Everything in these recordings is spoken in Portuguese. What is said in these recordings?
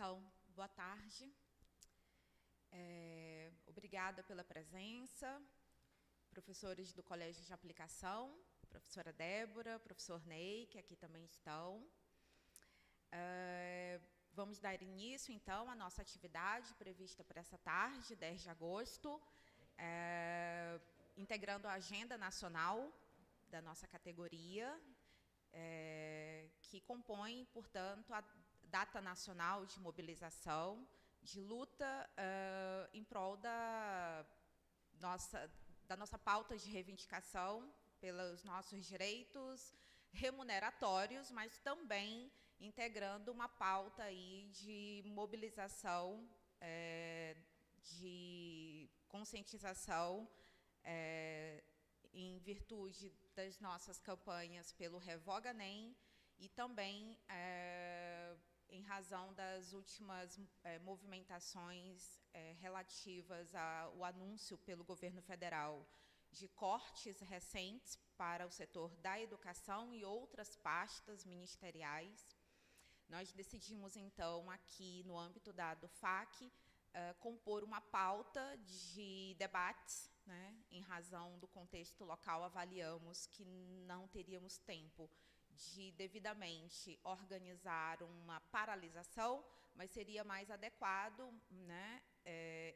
Então, boa tarde. Obrigada pela presença, professores do Colégio de Aplicação, professora Débora, professor Ney, que aqui também estão. Vamos dar início, então, à nossa atividade prevista para essa tarde, 10 de agosto, integrando a agenda nacional da nossa categoria, que compõe, portanto, a Data Nacional de Mobilização, de luta em prol da nossa pauta de reivindicação pelos nossos direitos remuneratórios, mas também integrando uma pauta aí de mobilização, de conscientização, em virtude das nossas campanhas pelo Revoga NEM e também em razão das últimas movimentações relativas ao anúncio pelo governo federal de cortes recentes para o setor da educação e outras pastas ministeriais. Nós decidimos, então, aqui no âmbito da DUFAC, compor uma pauta de debates, né? Em razão do contexto local, avaliamos que não teríamos tempo de devidamente organizar uma paralisação, mas seria mais adequado, né,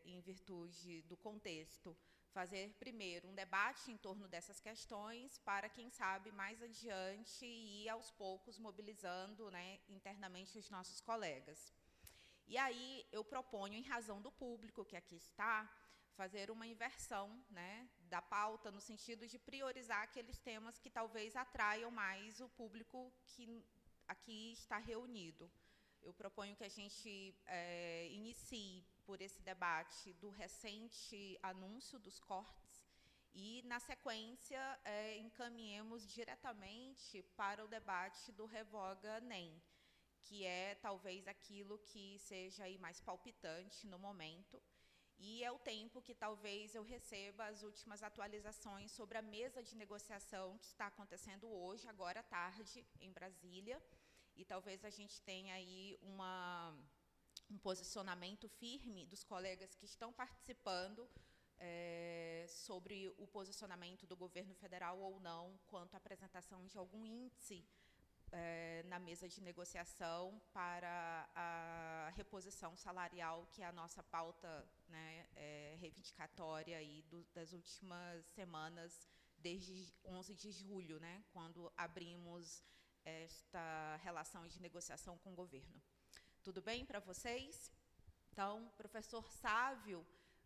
em virtude do contexto, fazer primeiro um debate em torno dessas questões para, quem sabe, mais adiante ir aos poucos mobilizando, né, internamente os nossos colegas. E aí eu proponho, em razão do público que aqui está, fazer uma inversão, né, da pauta, no sentido de priorizar aqueles temas que talvez atraiam mais o público que aqui está reunido. Eu proponho que a gente inicie por esse debate do recente anúncio dos cortes e, na sequência, encaminhemos diretamente para o debate do Revoga NEM, que é talvez aquilo que seja aí mais palpitante no momento, e é o tempo que talvez eu receba as últimas atualizações sobre a mesa de negociação que está acontecendo hoje, agora à tarde, em Brasília, e talvez a gente tenha aí um posicionamento firme dos colegas que estão participando sobre o posicionamento do governo federal ou não quanto à apresentação de algum índice na mesa de negociação para a reposição salarial, que é a nossa pauta, né, reivindicatória aí das últimas semanas, desde 11 de julho, né, quando abrimos esta relação de negociação com o governo. Tudo bem para vocês? Então, o professor Sávio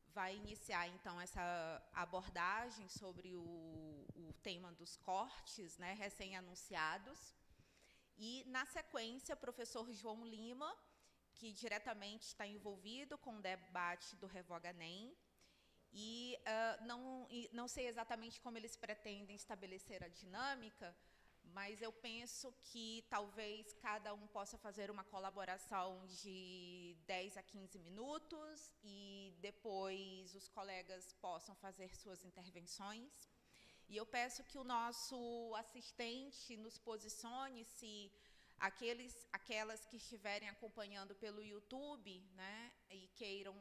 vai iniciar, então, essa abordagem sobre o tema dos cortes, né, recém-anunciados. E, na sequência, o professor João Lima, que diretamente está envolvido com o debate do Revoga NEM, e não sei exatamente como eles pretendem estabelecer a dinâmica, mas eu penso que talvez cada um possa fazer uma colaboração de 10 a 15 minutos, e depois os colegas possam fazer suas intervenções. E eu peço que o nosso assistente nos posicione se aquelas que estiverem acompanhando pelo YouTube, né, e queiram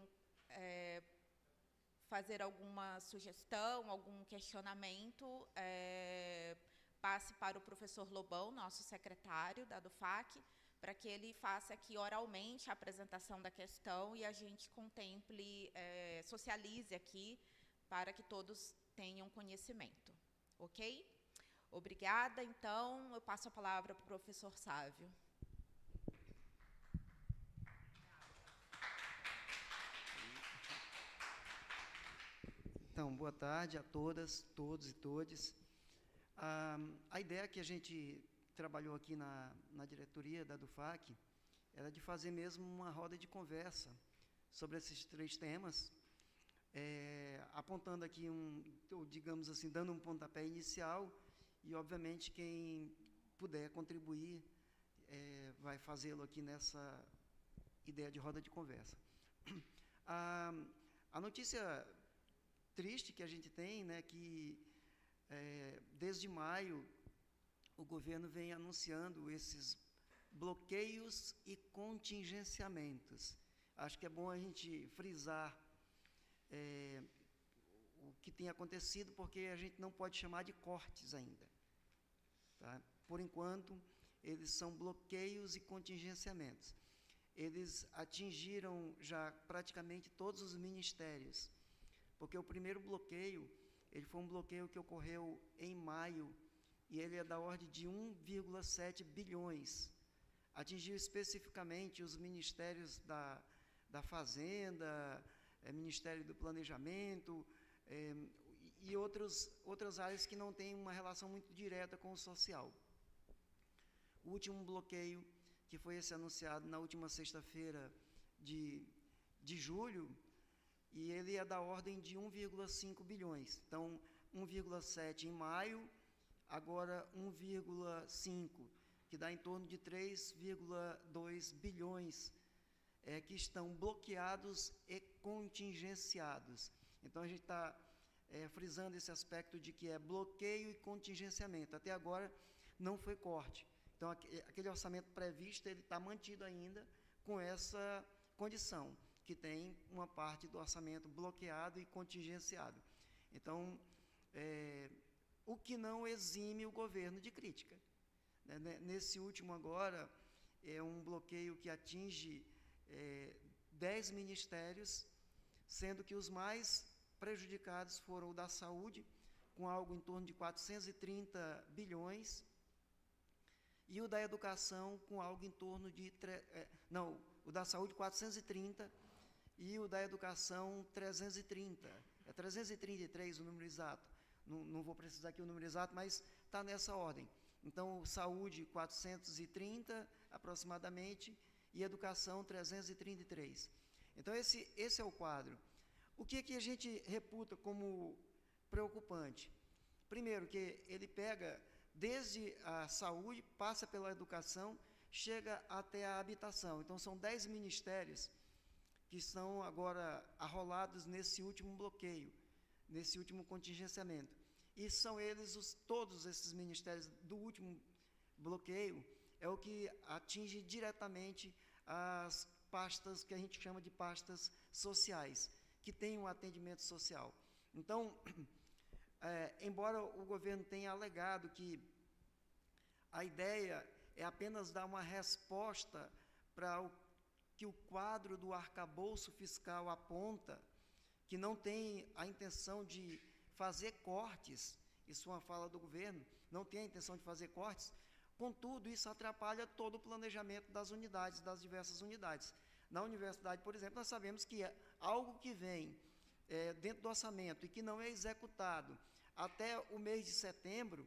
fazer alguma sugestão, algum questionamento, passe para o professor Lobão, nosso secretário da DUFAC, para que ele faça aqui oralmente a apresentação da questão e a gente contemple, socialize aqui, para que todos tenham conhecimento. Ok? Obrigada. Então, eu passo a palavra para o professor Sávio. Então, boa tarde a todas, todos e todes. A ideia que a gente trabalhou aqui na diretoria da DUFAC era de fazer mesmo uma roda de conversa sobre esses três temas, apontando aqui digamos assim, dando um pontapé inicial, e, obviamente, quem puder contribuir vai fazê-lo aqui nessa ideia de roda de conversa. A notícia triste que a gente tem, né, que desde maio o governo vem anunciando esses bloqueios e contingenciamentos. Acho que é bom a gente frisar o que tem acontecido, porque a gente não pode chamar de cortes ainda. Tá? Por enquanto, eles são bloqueios e contingenciamentos. Eles atingiram já praticamente todos os ministérios, porque o primeiro bloqueio, ele foi um bloqueio que ocorreu em maio, e ele é da ordem de 1,7 bilhões. Atingiu especificamente os ministérios da Fazenda, Ministério do Planejamento, e outras áreas que não têm uma relação muito direta com o social. O último bloqueio, que foi esse anunciado na última sexta-feira de julho, e ele é da ordem de 1,5 bilhões. Então, 1,7 em maio, agora 1,5, que dá em torno de 3,2 bilhões que estão bloqueados e contingenciados. Então, a gente está frisando esse aspecto de que é bloqueio e contingenciamento. Até agora, não foi corte. Então, aquele orçamento previsto, ele está mantido ainda com essa condição, que tem uma parte do orçamento bloqueado e contingenciado. Então, o que não exime o governo de crítica. Nesse último agora, é um bloqueio que atinge 10 ministérios, sendo que os mais prejudicados foram o da saúde, com algo em torno de 430 bilhões, e o da educação, com algo em torno de... o da saúde 430 e o da educação 330. É 333 o número exato. Não vou precisar aqui o número exato, mas está nessa ordem. Então, saúde 430 aproximadamente e educação 333. Então, esse é o quadro. O que a gente reputa como preocupante? Primeiro, que ele pega desde a saúde, passa pela educação, chega até a habitação. Então, são 10 ministérios que estão agora arrolados nesse último bloqueio, nesse último contingenciamento. E são eles, todos esses ministérios do último bloqueio, é o que atinge diretamente as pastas que a gente chama de pastas sociais, que têm um atendimento social. Então, embora o governo tenha alegado que a ideia é apenas dar uma resposta para o que o quadro do arcabouço fiscal aponta, que não tem a intenção de fazer cortes, isso é uma fala do governo, não tem a intenção de fazer cortes, contudo, isso atrapalha todo o planejamento das unidades, das diversas unidades. Na universidade, por exemplo, nós sabemos que algo que vem dentro do orçamento e que não é executado até o mês de setembro,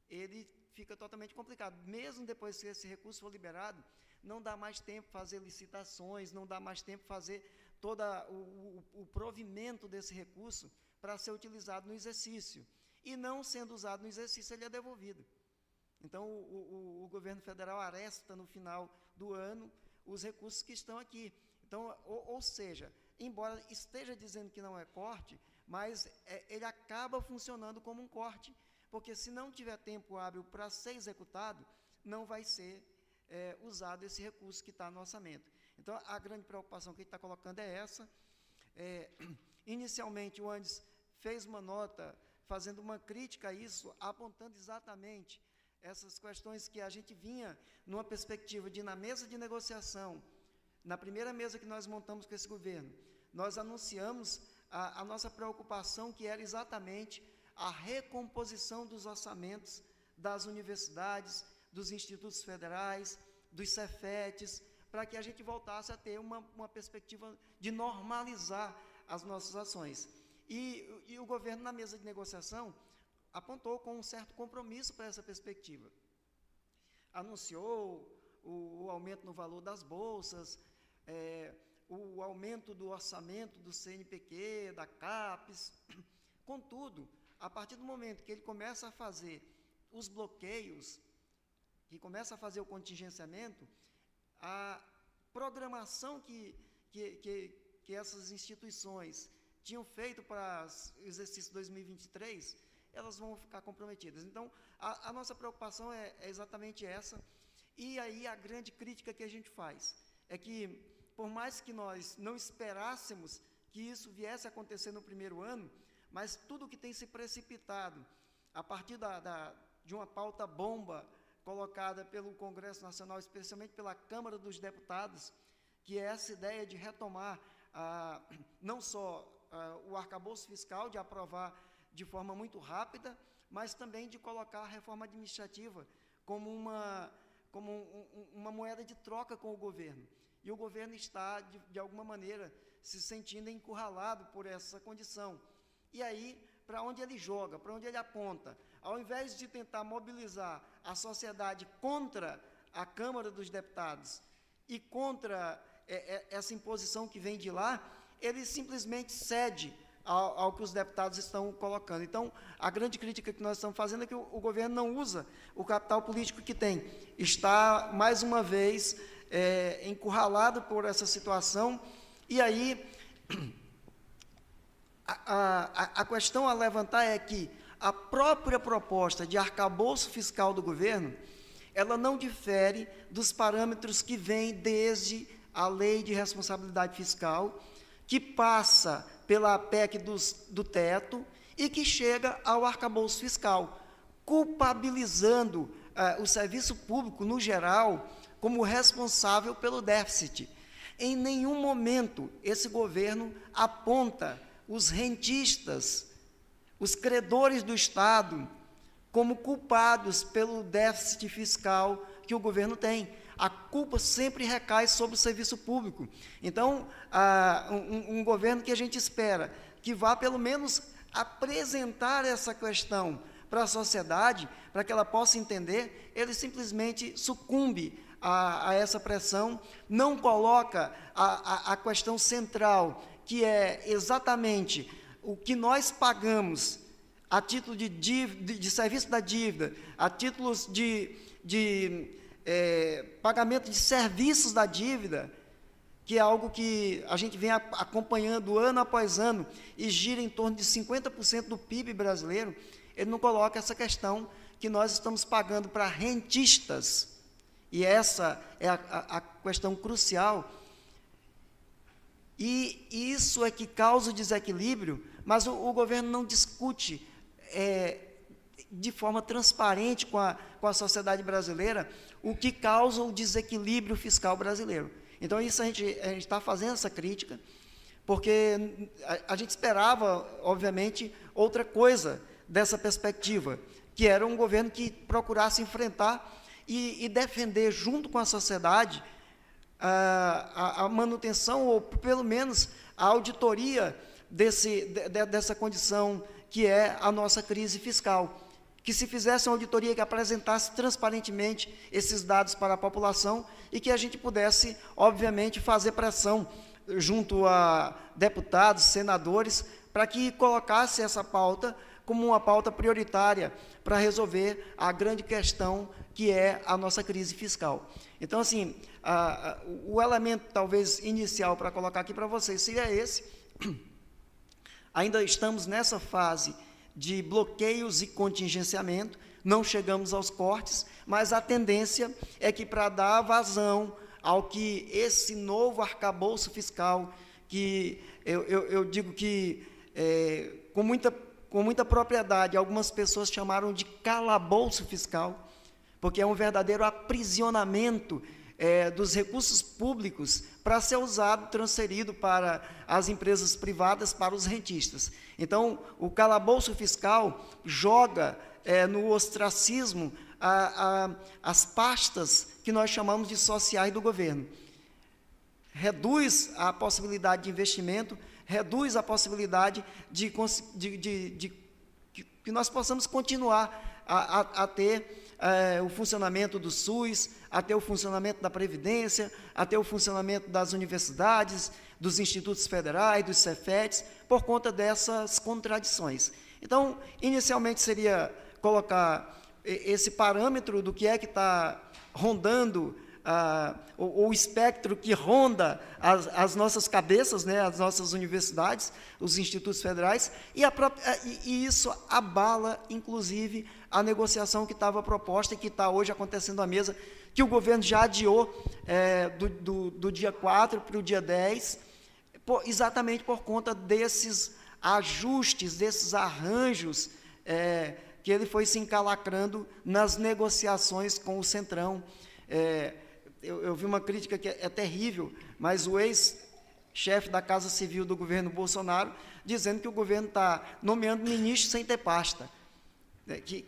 ele fica totalmente complicado. Mesmo depois que esse recurso for liberado, não dá mais tempo para fazer licitações, não dá mais tempo para fazer todo o provimento desse recurso para ser utilizado no exercício. E não sendo usado no exercício, ele é devolvido. Então, o governo federal aresta no final do ano os recursos que estão aqui. Então, ou seja, embora esteja dizendo que não é corte, mas ele acaba funcionando como um corte, porque se não tiver tempo hábil para ser executado, não vai ser usado esse recurso que está no orçamento. Então, a grande preocupação que a gente está colocando é essa. Inicialmente, o Andes fez uma nota fazendo uma crítica a isso, apontando exatamente essas questões que a gente vinha numa perspectiva de, na mesa de negociação, na primeira mesa que nós montamos com esse governo, nós anunciamos a nossa preocupação, que era exatamente a recomposição dos orçamentos das universidades, dos institutos federais, dos Cefetes, para que a gente voltasse a ter uma perspectiva de normalizar as nossas ações. E o governo, na mesa de negociação, apontou com um certo compromisso para essa perspectiva. Anunciou o aumento no valor das bolsas, o aumento do orçamento do CNPq, da CAPES. Contudo, a partir do momento que ele começa a fazer os bloqueios, que começa a fazer o contingenciamento, a programação que essas instituições tinham feito para o exercício 2023, elas vão ficar comprometidas. Então, a nossa preocupação é exatamente essa, E aí a grande crítica que a gente faz é que, por mais que nós não esperássemos que isso viesse a acontecer no primeiro ano, mas tudo que tem se precipitado a partir de uma pauta bomba colocada pelo Congresso Nacional, especialmente pela Câmara dos Deputados, que é essa ideia de retomar não só o arcabouço fiscal, de aprovar de forma muito rápida, mas também de colocar a reforma administrativa como uma moeda de troca com o governo. E o governo está, de alguma maneira, se sentindo encurralado por essa condição. E aí, para onde ele joga, para onde ele aponta? Ao invés de tentar mobilizar a sociedade contra a Câmara dos Deputados e contra essa imposição que vem de lá, ele simplesmente cede ao que os deputados estão colocando. Então, a grande crítica que nós estamos fazendo é que o governo não usa o capital político que tem. Está, mais uma vez, encurralado por essa situação. E aí, a questão a levantar é que a própria proposta de arcabouço fiscal do governo, ela não difere dos parâmetros que vêm desde a Lei de Responsabilidade Fiscal, que passa pela PEC do teto e que chega ao arcabouço fiscal, culpabilizando o serviço público, no geral, como responsável pelo déficit. Em nenhum momento esse governo aponta os rentistas, os credores do Estado, como culpados pelo déficit fiscal que o governo tem. A culpa sempre recai sobre o serviço público. Então, um governo que a gente espera que vá, pelo menos, apresentar essa questão para a sociedade, para que ela possa entender, ele simplesmente sucumbe a essa pressão, não coloca a questão central, que é exatamente o que nós pagamos a título de serviço da dívida, a títulos de pagamento de serviços da dívida, que é algo que a gente vem acompanhando ano após ano e gira em torno de 50% do PIB brasileiro. Ele não coloca essa questão que nós estamos pagando para rentistas, e essa é a questão crucial, e isso é que causa o desequilíbrio, mas o governo não discute de forma transparente com a sociedade brasileira o que causa o desequilíbrio fiscal brasileiro. Então, isso a gente está fazendo essa crítica, porque a gente esperava, obviamente, outra coisa dessa perspectiva, que era um governo que procurasse enfrentar e defender, junto com a sociedade, a manutenção, ou pelo menos a auditoria dessa condição que é a nossa crise fiscal. Que se fizesse uma auditoria que apresentasse transparentemente esses dados para a população e que a gente pudesse, obviamente, fazer pressão junto a deputados, senadores, para que colocasse essa pauta como uma pauta prioritária para resolver a grande questão que é a nossa crise fiscal. Então, assim, o elemento, talvez, inicial para colocar aqui para vocês seria esse. Ainda estamos nessa fase de bloqueios e contingenciamento, não chegamos aos cortes, mas a tendência é que, para dar vazão ao que esse novo arcabouço fiscal, que eu digo que, com muita propriedade, algumas pessoas chamaram de calabouço fiscal, porque é um verdadeiro aprisionamento dos recursos públicos para ser usado, transferido para as empresas privadas, para os rentistas. Então, o calabouço fiscal joga no ostracismo as pastas que nós chamamos de sociais do governo. Reduz a possibilidade de investimento, reduz a possibilidade de que nós possamos continuar a ter o funcionamento do SUS, a ter o funcionamento da Previdência, a ter o funcionamento das universidades, dos institutos federais, dos Cefetes, por conta dessas contradições. Então, inicialmente seria colocar esse parâmetro do que é que está rondando, o espectro que ronda as nossas cabeças, né, as nossas universidades, os institutos federais, e isso abala, inclusive, a negociação que estava proposta e que está hoje acontecendo à mesa, que o governo já adiou do dia 4 para o dia 10, exatamente por conta desses ajustes, desses arranjos que ele foi se encalacrando nas negociações com o Centrão. Eu vi uma crítica que é terrível, mas o ex-chefe da Casa Civil do governo Bolsonaro dizendo que o governo está nomeando ministros sem ter pasta, que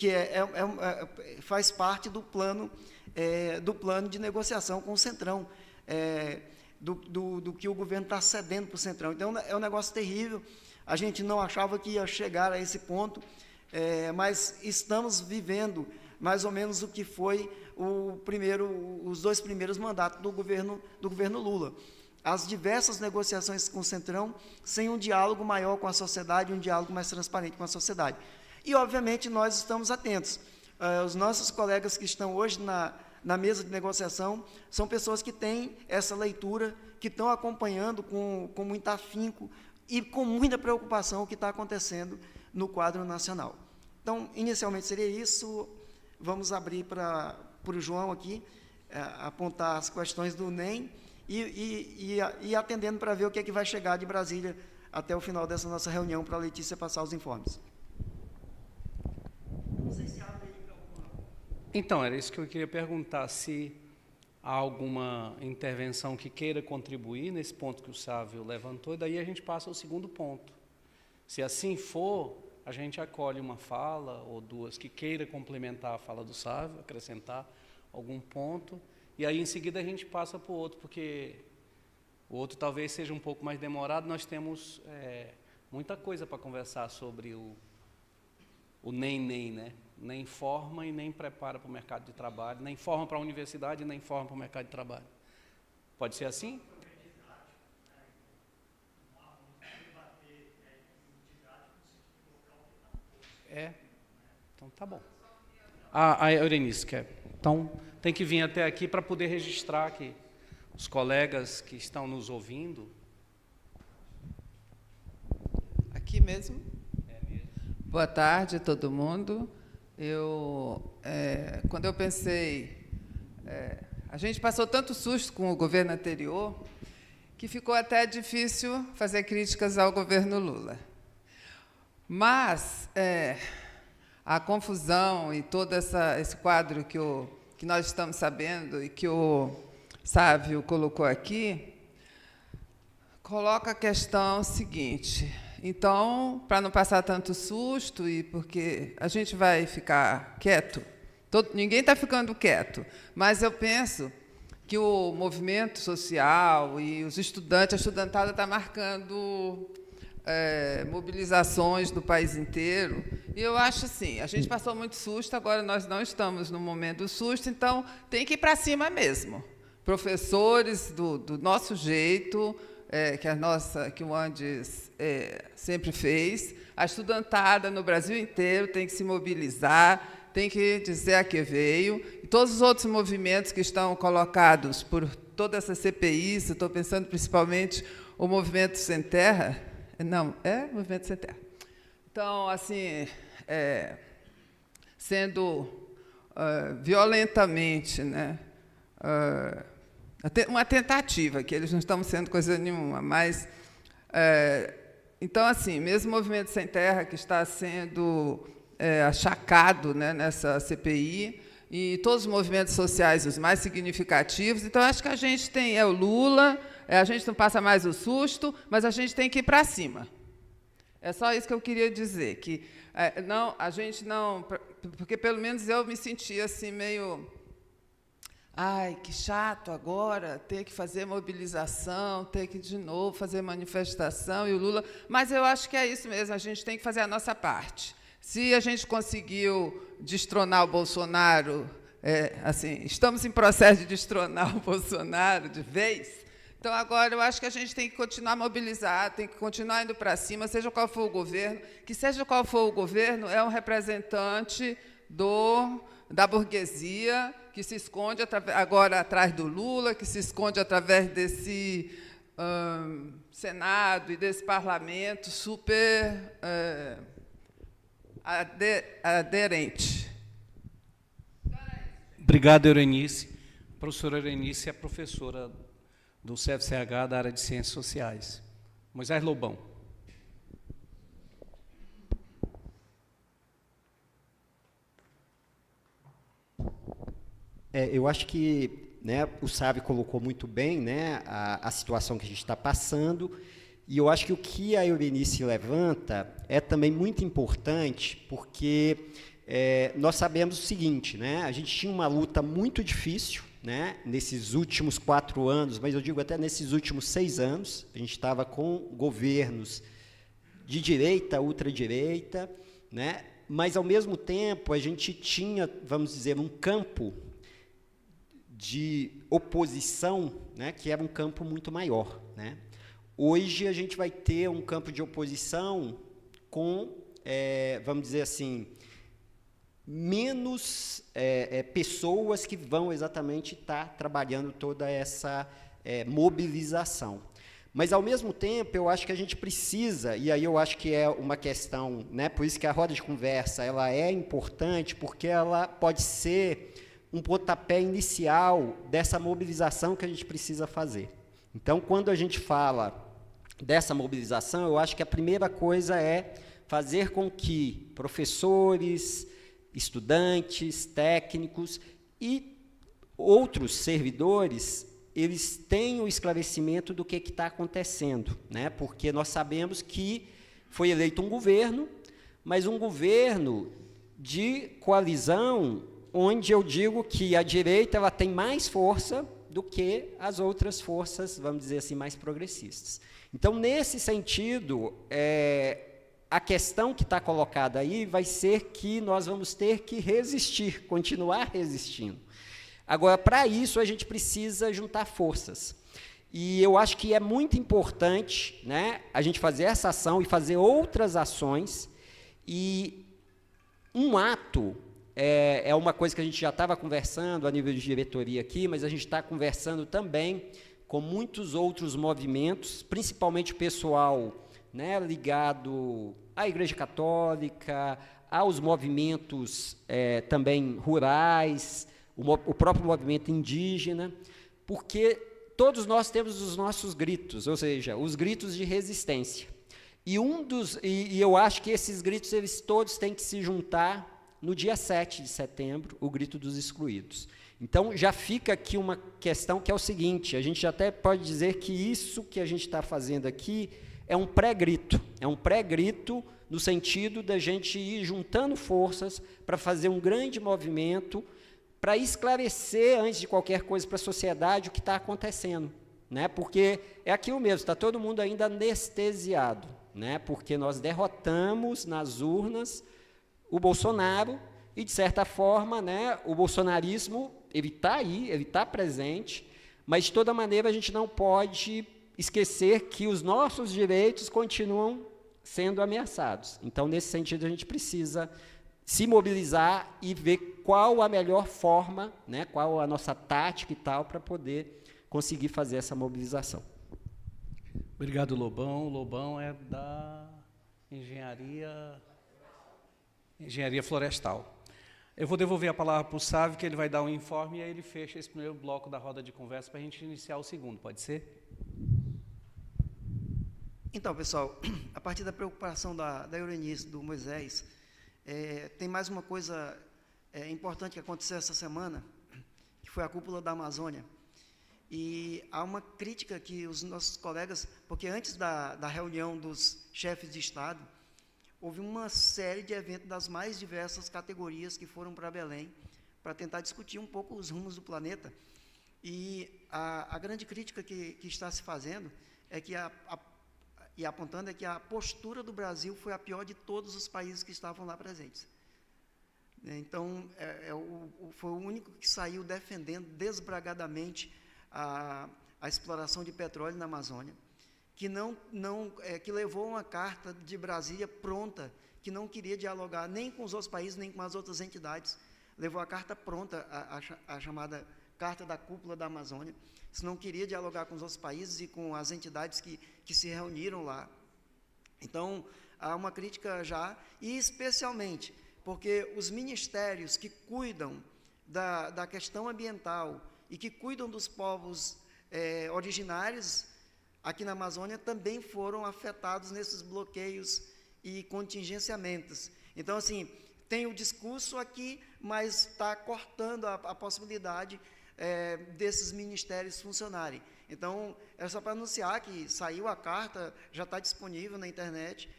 faz parte do plano de negociação com o Centrão, do que o governo está cedendo para o Centrão. Então, é um negócio terrível. A gente não achava que ia chegar a esse ponto, mas estamos vivendo mais ou menos o que foi os 2 primeiros mandatos do governo Lula. As diversas negociações com o Centrão, sem um diálogo maior com a sociedade, um diálogo mais transparente com a sociedade. E, obviamente, nós estamos atentos. Os nossos colegas que estão hoje na mesa de negociação são pessoas que têm essa leitura, que estão acompanhando com muito afinco e com muita preocupação o que está acontecendo no quadro nacional. Então, inicialmente seria isso. Vamos abrir para o João aqui, apontar as questões do NEM e atendendo para ver o que é que vai chegar de Brasília até o final dessa nossa reunião, para a Letícia passar os informes. Não sei se abre aí para alguma... Então, era isso que eu queria perguntar, se há alguma intervenção que queira contribuir nesse ponto que o Sávio levantou, e daí a gente passa ao segundo ponto. Se assim for, a gente acolhe uma fala ou 2 que queira complementar a fala do Sávio, acrescentar algum ponto, e aí em seguida a gente passa para o outro, porque o outro talvez seja um pouco mais demorado. Nós temos muita coisa para conversar sobre o NEM, né? Nem forma e nem prepara para o mercado de trabalho, nem forma para a universidade e nem forma para o mercado de trabalho. Pode ser assim? Então tá bom. A Eurenice quer. Então, tem que vir até aqui para poder registrar que os colegas que estão nos ouvindo... Aqui mesmo? Boa tarde a todo mundo. Quando eu pensei... a gente passou tanto susto com o governo anterior que ficou até difícil fazer críticas ao governo Lula. Mas a confusão e todo esse quadro que nós estamos sabendo e que o Sávio colocou aqui, coloca a questão seguinte. Então, para não passar tanto susto e porque a gente vai ficar quieto, ninguém está ficando quieto, mas eu penso que o movimento social e os estudantes, a estudantada está marcando mobilizações do país inteiro. E eu acho assim, a gente passou muito susto, agora nós não estamos no momento do susto, então tem que ir para cima mesmo. Professores do nosso jeito, que o Andes sempre fez, a estudantada no Brasil inteiro tem que se mobilizar, tem que dizer a que veio, e todos os outros movimentos que estão colocados por toda essa CPI, estou pensando principalmente o Movimento Sem Terra, Movimento Sem Terra. Então, assim, sendo violentamente, né, uma tentativa, que eles não estão sendo coisa nenhuma, mas... então, assim, mesmo o Movimento Sem Terra, que está sendo achacado, né, nessa CPI, e todos os movimentos sociais, os mais significativos, então, acho que a gente tem o Lula, a gente não passa mais o susto, mas a gente tem que ir para cima. É só isso que eu queria dizer, que a gente não... Porque, pelo menos, eu me sentia assim, meio... Ai, que chato agora ter que fazer mobilização, ter que, de novo, fazer manifestação, e o Lula... Mas eu acho que é isso mesmo, a gente tem que fazer a nossa parte. Se a gente conseguiu destronar o Bolsonaro, assim, estamos em processo de destronar o Bolsonaro de vez, então, agora, eu acho que a gente tem que continuar mobilizado, tem que continuar indo para cima, seja qual for o governo, que seja qual for o governo, é um representante da burguesia, que se esconde agora atrás do Lula, que se esconde através desse Senado e desse parlamento super aderente. Obrigado, Eurenice. professora Eurenice é professora do CFCH da área de Ciências Sociais. Moisés Lobão. Eu acho que, né, o Sávio colocou muito bem, né, a situação que a gente está passando, e eu acho que o que a Eurenice levanta é também muito importante, porque nós sabemos o seguinte, né, a gente tinha uma luta muito difícil, né, nesses últimos 4 anos, mas eu digo até nesses últimos 6 anos, a gente estava com governos de direita, ultradireita, né, mas, ao mesmo tempo, a gente tinha, vamos dizer, um campo de oposição, né, que era um campo muito maior, né. Hoje a gente vai ter um campo de oposição com, vamos dizer assim, menos pessoas que vão exatamente estar trabalhando toda essa mobilização. Mas, ao mesmo tempo, eu acho que a gente precisa, e aí eu acho que é uma questão, né, por isso que a roda de conversa ela é importante, porque ela pode ser um pontapé inicial dessa mobilização que a gente precisa fazer. Então, quando a gente fala dessa mobilização, eu acho que a primeira coisa é fazer com que professores, estudantes, técnicos e outros servidores, eles tenham esclarecimento do que está acontecendo, né? Porque nós sabemos que foi eleito um governo, mas um governo de coalizão, onde eu digo que a direita ela tem mais força do que as outras forças, vamos dizer assim, mais progressistas. Então, nesse sentido, a questão que está colocada aí vai ser que nós vamos ter que resistir, continuar resistindo. Agora, para isso, a gente precisa juntar forças. E eu acho que é muito importante, né, a gente fazer essa ação e fazer outras ações. E um ato é uma coisa que a gente já estava conversando a nível de diretoria aqui, mas a gente está conversando também com muitos outros movimentos, principalmente o pessoal, né, ligado à Igreja Católica, aos movimentos também rurais, o próprio movimento indígena, porque todos nós temos os nossos gritos, ou seja, os gritos de resistência. E eu acho que esses gritos, eles todos têm que se juntar no dia 7 de setembro, o grito dos excluídos. Então, já fica aqui uma questão que é o seguinte, a gente até pode dizer que isso que a gente está fazendo aqui é um pré-grito no sentido da gente ir juntando forças para fazer um grande movimento, para esclarecer, antes de qualquer coisa, para a sociedade o que está acontecendo, né? Porque é aquilo mesmo, está todo mundo ainda anestesiado, né? Porque nós derrotamos nas urnas o Bolsonaro e, de certa forma, né, o bolsonarismo ele está aí, ele está presente, mas, de toda maneira, a gente não pode esquecer que os nossos direitos continuam sendo ameaçados. Então, nesse sentido, a gente precisa se mobilizar e ver qual a melhor forma, né, qual a nossa tática e tal, para poder conseguir fazer essa mobilização. Obrigado, Lobão. Lobão é da Engenharia Florestal. Eu vou devolver a palavra para o Sávio, que ele vai dar um informe, e aí ele fecha esse primeiro bloco da roda de conversa para a gente iniciar o segundo, pode ser? Então, pessoal, a partir da preocupação da Eurenice, do Moisés, tem mais uma coisa importante que aconteceu essa semana, que foi a cúpula da Amazônia. E há uma crítica que os nossos colegas, porque antes da reunião dos chefes de Estado, houve uma série de eventos das mais diversas categorias que foram para Belém, para tentar discutir um pouco os rumos do planeta. E a grande crítica que está se fazendo é que e apontando é que a postura do Brasil foi a pior de todos os países que estavam lá presentes. Então, foi o único que saiu defendendo desbragadamente a exploração de petróleo na Amazônia, que levou uma carta de Brasília pronta, que não queria dialogar nem com os outros países, nem com as outras entidades, levou a carta pronta, a chamada Carta da Cúpula da Amazônia, se não queria dialogar com os outros países e com as entidades que se reuniram lá. Então, há uma crítica já, e especialmente porque os ministérios que cuidam da questão ambiental e que cuidam dos povos originários aqui na Amazônia também foram afetados nesses bloqueios e contingenciamentos. Então, assim, tem o discurso aqui, mas está cortando a possibilidade desses ministérios funcionarem. Então, é só para anunciar que saiu a carta, já está disponível na internet,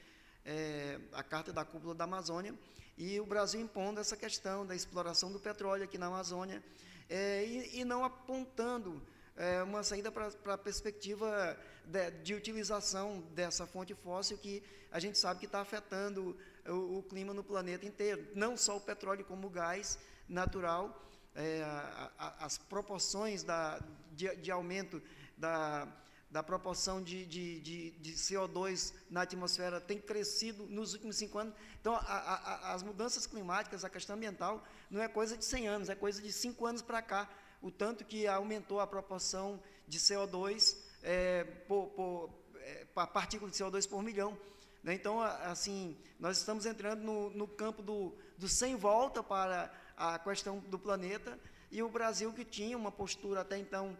a carta da Cúpula da Amazônia, e o Brasil impondo essa questão da exploração do petróleo aqui na Amazônia, e não apontando uma saída para a perspectiva de utilização dessa fonte fóssil que a gente sabe que está afetando o clima no planeta inteiro, não só o petróleo como o gás natural. As proporções de aumento da proporção de CO2 na atmosfera tem crescido nos últimos 5 anos. Então, as mudanças climáticas, a questão ambiental, não é coisa de 100 anos, é coisa de 5 anos para cá. O tanto que aumentou a proporção de CO2, partículas de CO2 por milhão. Né? Então, assim, nós estamos entrando no campo do sem volta para a questão do planeta, e o Brasil, que tinha uma postura até então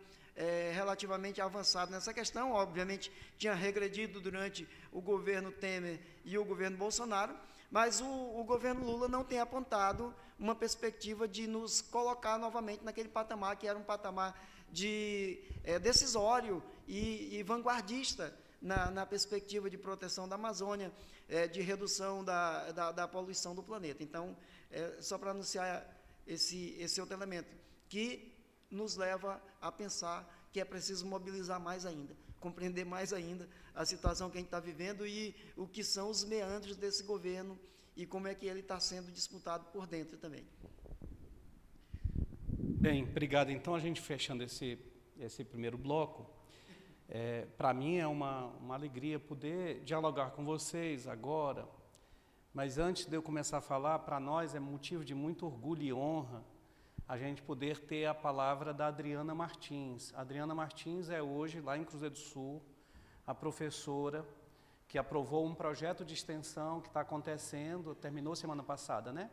relativamente avançada nessa questão, obviamente tinha regredido durante o governo Temer e o governo Bolsonaro, mas o governo Lula não tem apontado uma perspectiva de nos colocar novamente naquele patamar que era um patamar decisório e vanguardista na perspectiva de proteção da Amazônia, de redução da poluição do planeta. Então, só para anunciar esse outro elemento, que nos leva a pensar que é preciso mobilizar mais ainda, compreender mais ainda a situação que a gente está vivendo e o que são os meandros desse governo e como é que ele está sendo disputado por dentro também. Bem, obrigado. Então, a gente fechando esse primeiro bloco, para mim é uma alegria poder dialogar com vocês agora, mas antes de eu começar a falar, para nós é motivo de muito orgulho e honra a gente poder ter a palavra da Adriana Martins. A Adriana Martins é hoje, lá em Cruzeiro do Sul, a professora que aprovou um projeto de extensão que está acontecendo, terminou semana passada, né?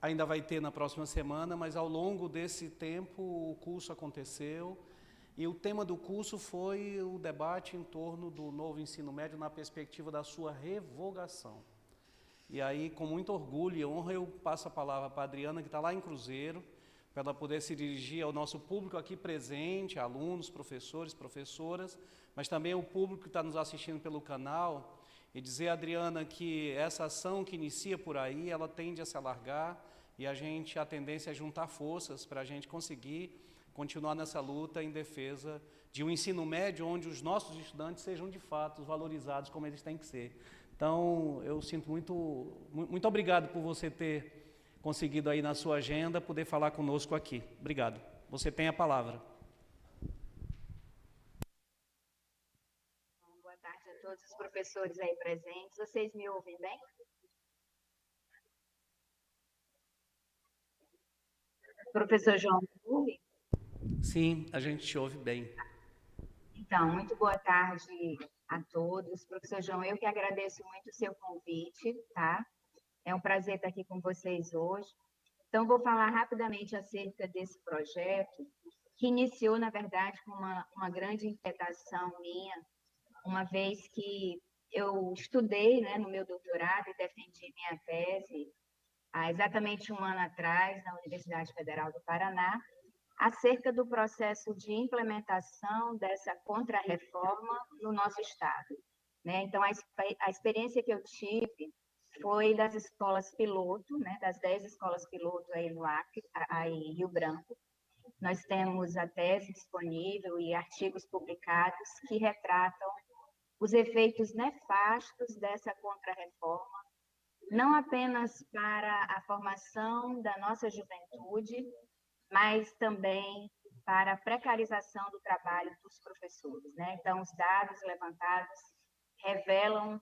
Ainda vai ter na próxima semana, mas ao longo desse tempo o curso aconteceu, e o tema do curso foi o debate em torno do novo ensino médio na perspectiva da sua revogação. E aí, com muito orgulho e honra, eu passo a palavra para a Adriana, que está lá em Cruzeiro, para ela poder se dirigir ao nosso público aqui presente, alunos, professores, professoras, mas também o público que está nos assistindo pelo canal, e dizer, Adriana, que essa ação que inicia por aí, ela tende a se alargar, e a tendência é juntar forças para a gente conseguir continuar nessa luta em defesa de um ensino médio onde os nossos estudantes sejam, de fato, valorizados como eles têm que ser. Então, eu sinto muito obrigado por você ter conseguido aí na sua agenda poder falar conosco aqui. Obrigado. Você tem a palavra. Boa tarde a todos os professores aí presentes. Vocês me ouvem bem? Professor João, me ouve? Sim, a gente te ouve bem. Então, muito boa tarde a todos. Professor João, eu que agradeço muito o seu convite, tá? É um prazer estar aqui com vocês hoje. Então, vou falar rapidamente acerca desse projeto, que iniciou, na verdade, com uma grande inquietação minha, uma vez que eu estudei, né, no meu doutorado e defendi minha tese há exatamente 1 ano atrás, na Universidade Federal do Paraná, acerca do processo de implementação dessa contra-reforma no nosso Estado. Né? Então, a experiência que eu tive foi das escolas piloto, né, das 10 escolas piloto aí no Acre, aí em Rio Branco. Nós temos a tese disponível e artigos publicados que retratam os efeitos nefastos dessa contra-reforma, não apenas para a formação da nossa juventude, mas também para a precarização do trabalho dos professores. Né? Então, os dados levantados revelam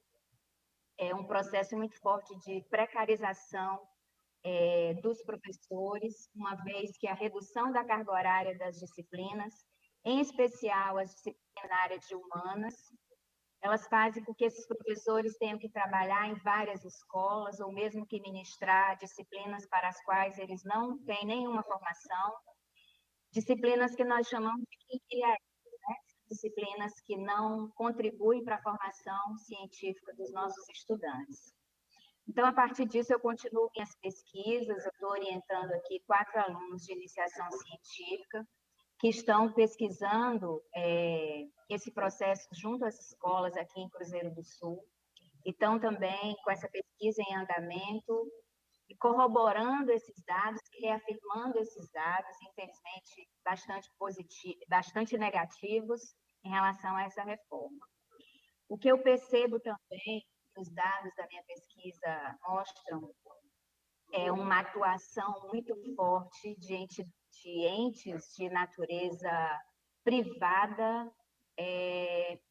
um processo muito forte de precarização dos professores, uma vez que a redução da carga horária das disciplinas, em especial as disciplinas na área de humanas, elas fazem com que esses professores tenham que trabalhar em várias escolas, ou mesmo que ministrar disciplinas para as quais eles não têm nenhuma formação, disciplinas que nós chamamos de engenharia, né? Disciplinas que não contribuem para a formação científica dos nossos estudantes. Então, a partir disso, eu continuo minhas pesquisas, eu estou orientando aqui 4 alunos de iniciação científica, que estão pesquisando esse processo junto às escolas aqui em Cruzeiro do Sul, e estão também com essa pesquisa em andamento, e corroborando esses dados, reafirmando esses dados, infelizmente, bastante negativos em relação a essa reforma. O que eu percebo também, os dados da minha pesquisa mostram, é uma atuação muito forte de entes de natureza privada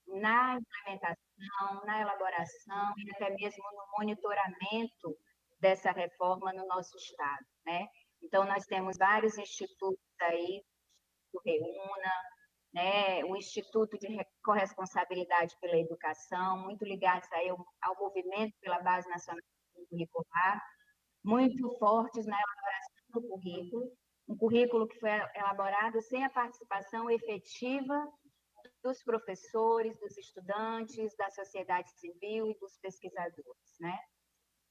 na implementação, na elaboração e até mesmo no monitoramento dessa reforma no nosso Estado, né? Então, nós temos vários institutos aí, o REUNA, né, o Instituto de Corresponsabilidade pela Educação, muito ligados aí ao movimento pela Base Nacional Curricular, muito fortes na elaboração do currículo, um currículo que foi elaborado sem a participação efetiva dos professores, dos estudantes, da sociedade civil e dos pesquisadores, né?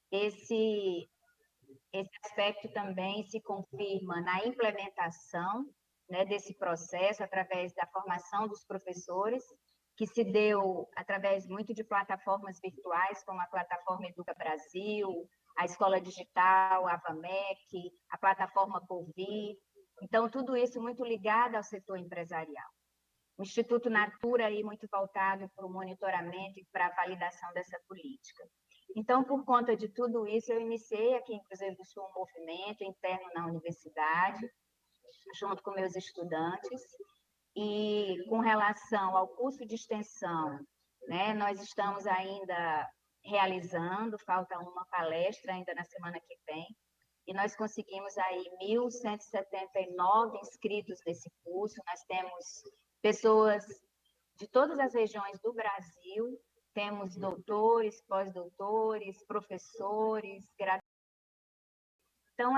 Esse aspecto também se confirma na implementação, né, desse processo através da formação dos professores, que se deu através muito de plataformas virtuais, como a plataforma Educa Brasil, a Escola Digital, a AVAMEC, a plataforma Povi. Então, tudo isso muito ligado ao setor empresarial. O Instituto Natura, aí, muito voltado para o monitoramento e para a validação dessa política. Então, por conta de tudo isso, eu iniciei aqui em Cruzeiro do Sul um movimento interno na universidade, junto com meus estudantes, e com relação ao curso de extensão, né, nós estamos ainda realizando, falta uma palestra ainda na semana que vem, e nós conseguimos aí 1.179 inscritos nesse curso, nós temos pessoas de todas as regiões do Brasil, temos doutores, pós-doutores, professores, Então,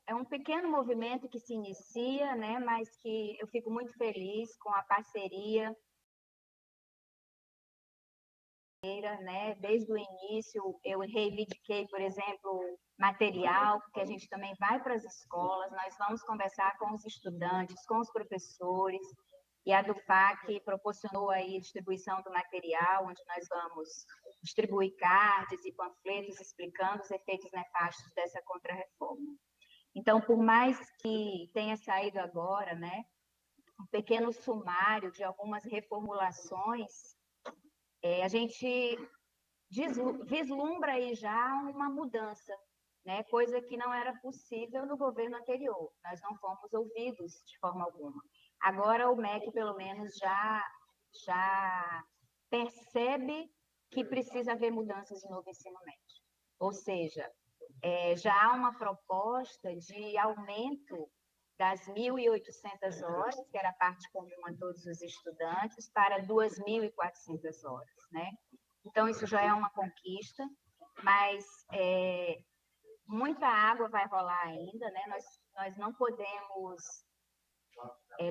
é um pequeno movimento que se inicia, né, mas que eu fico muito feliz com a parceria, né, desde o início eu reivindiquei, por exemplo, material, porque a gente também vai para as escolas, nós vamos conversar com os estudantes, com os professores, e a DUFAC proporcionou aí a distribuição do material, onde nós vamos distribuir cards e panfletos explicando os efeitos nefastos dessa contrarreforma. Então, por mais que tenha saído agora, né, um pequeno sumário de algumas reformulações, a gente vislumbra aí já uma mudança, né, coisa que não era possível no governo anterior. Nós não fomos ouvidos de forma alguma. Agora o MEC, pelo menos, já percebe que precisa haver mudanças de novo ensino médio. Ou seja, já há uma proposta de aumento das 1.800 horas, que era a parte comum a todos os estudantes, para 2.400 horas, né? Então, isso já é uma conquista, mas muita água vai rolar ainda, né? Nós não podemos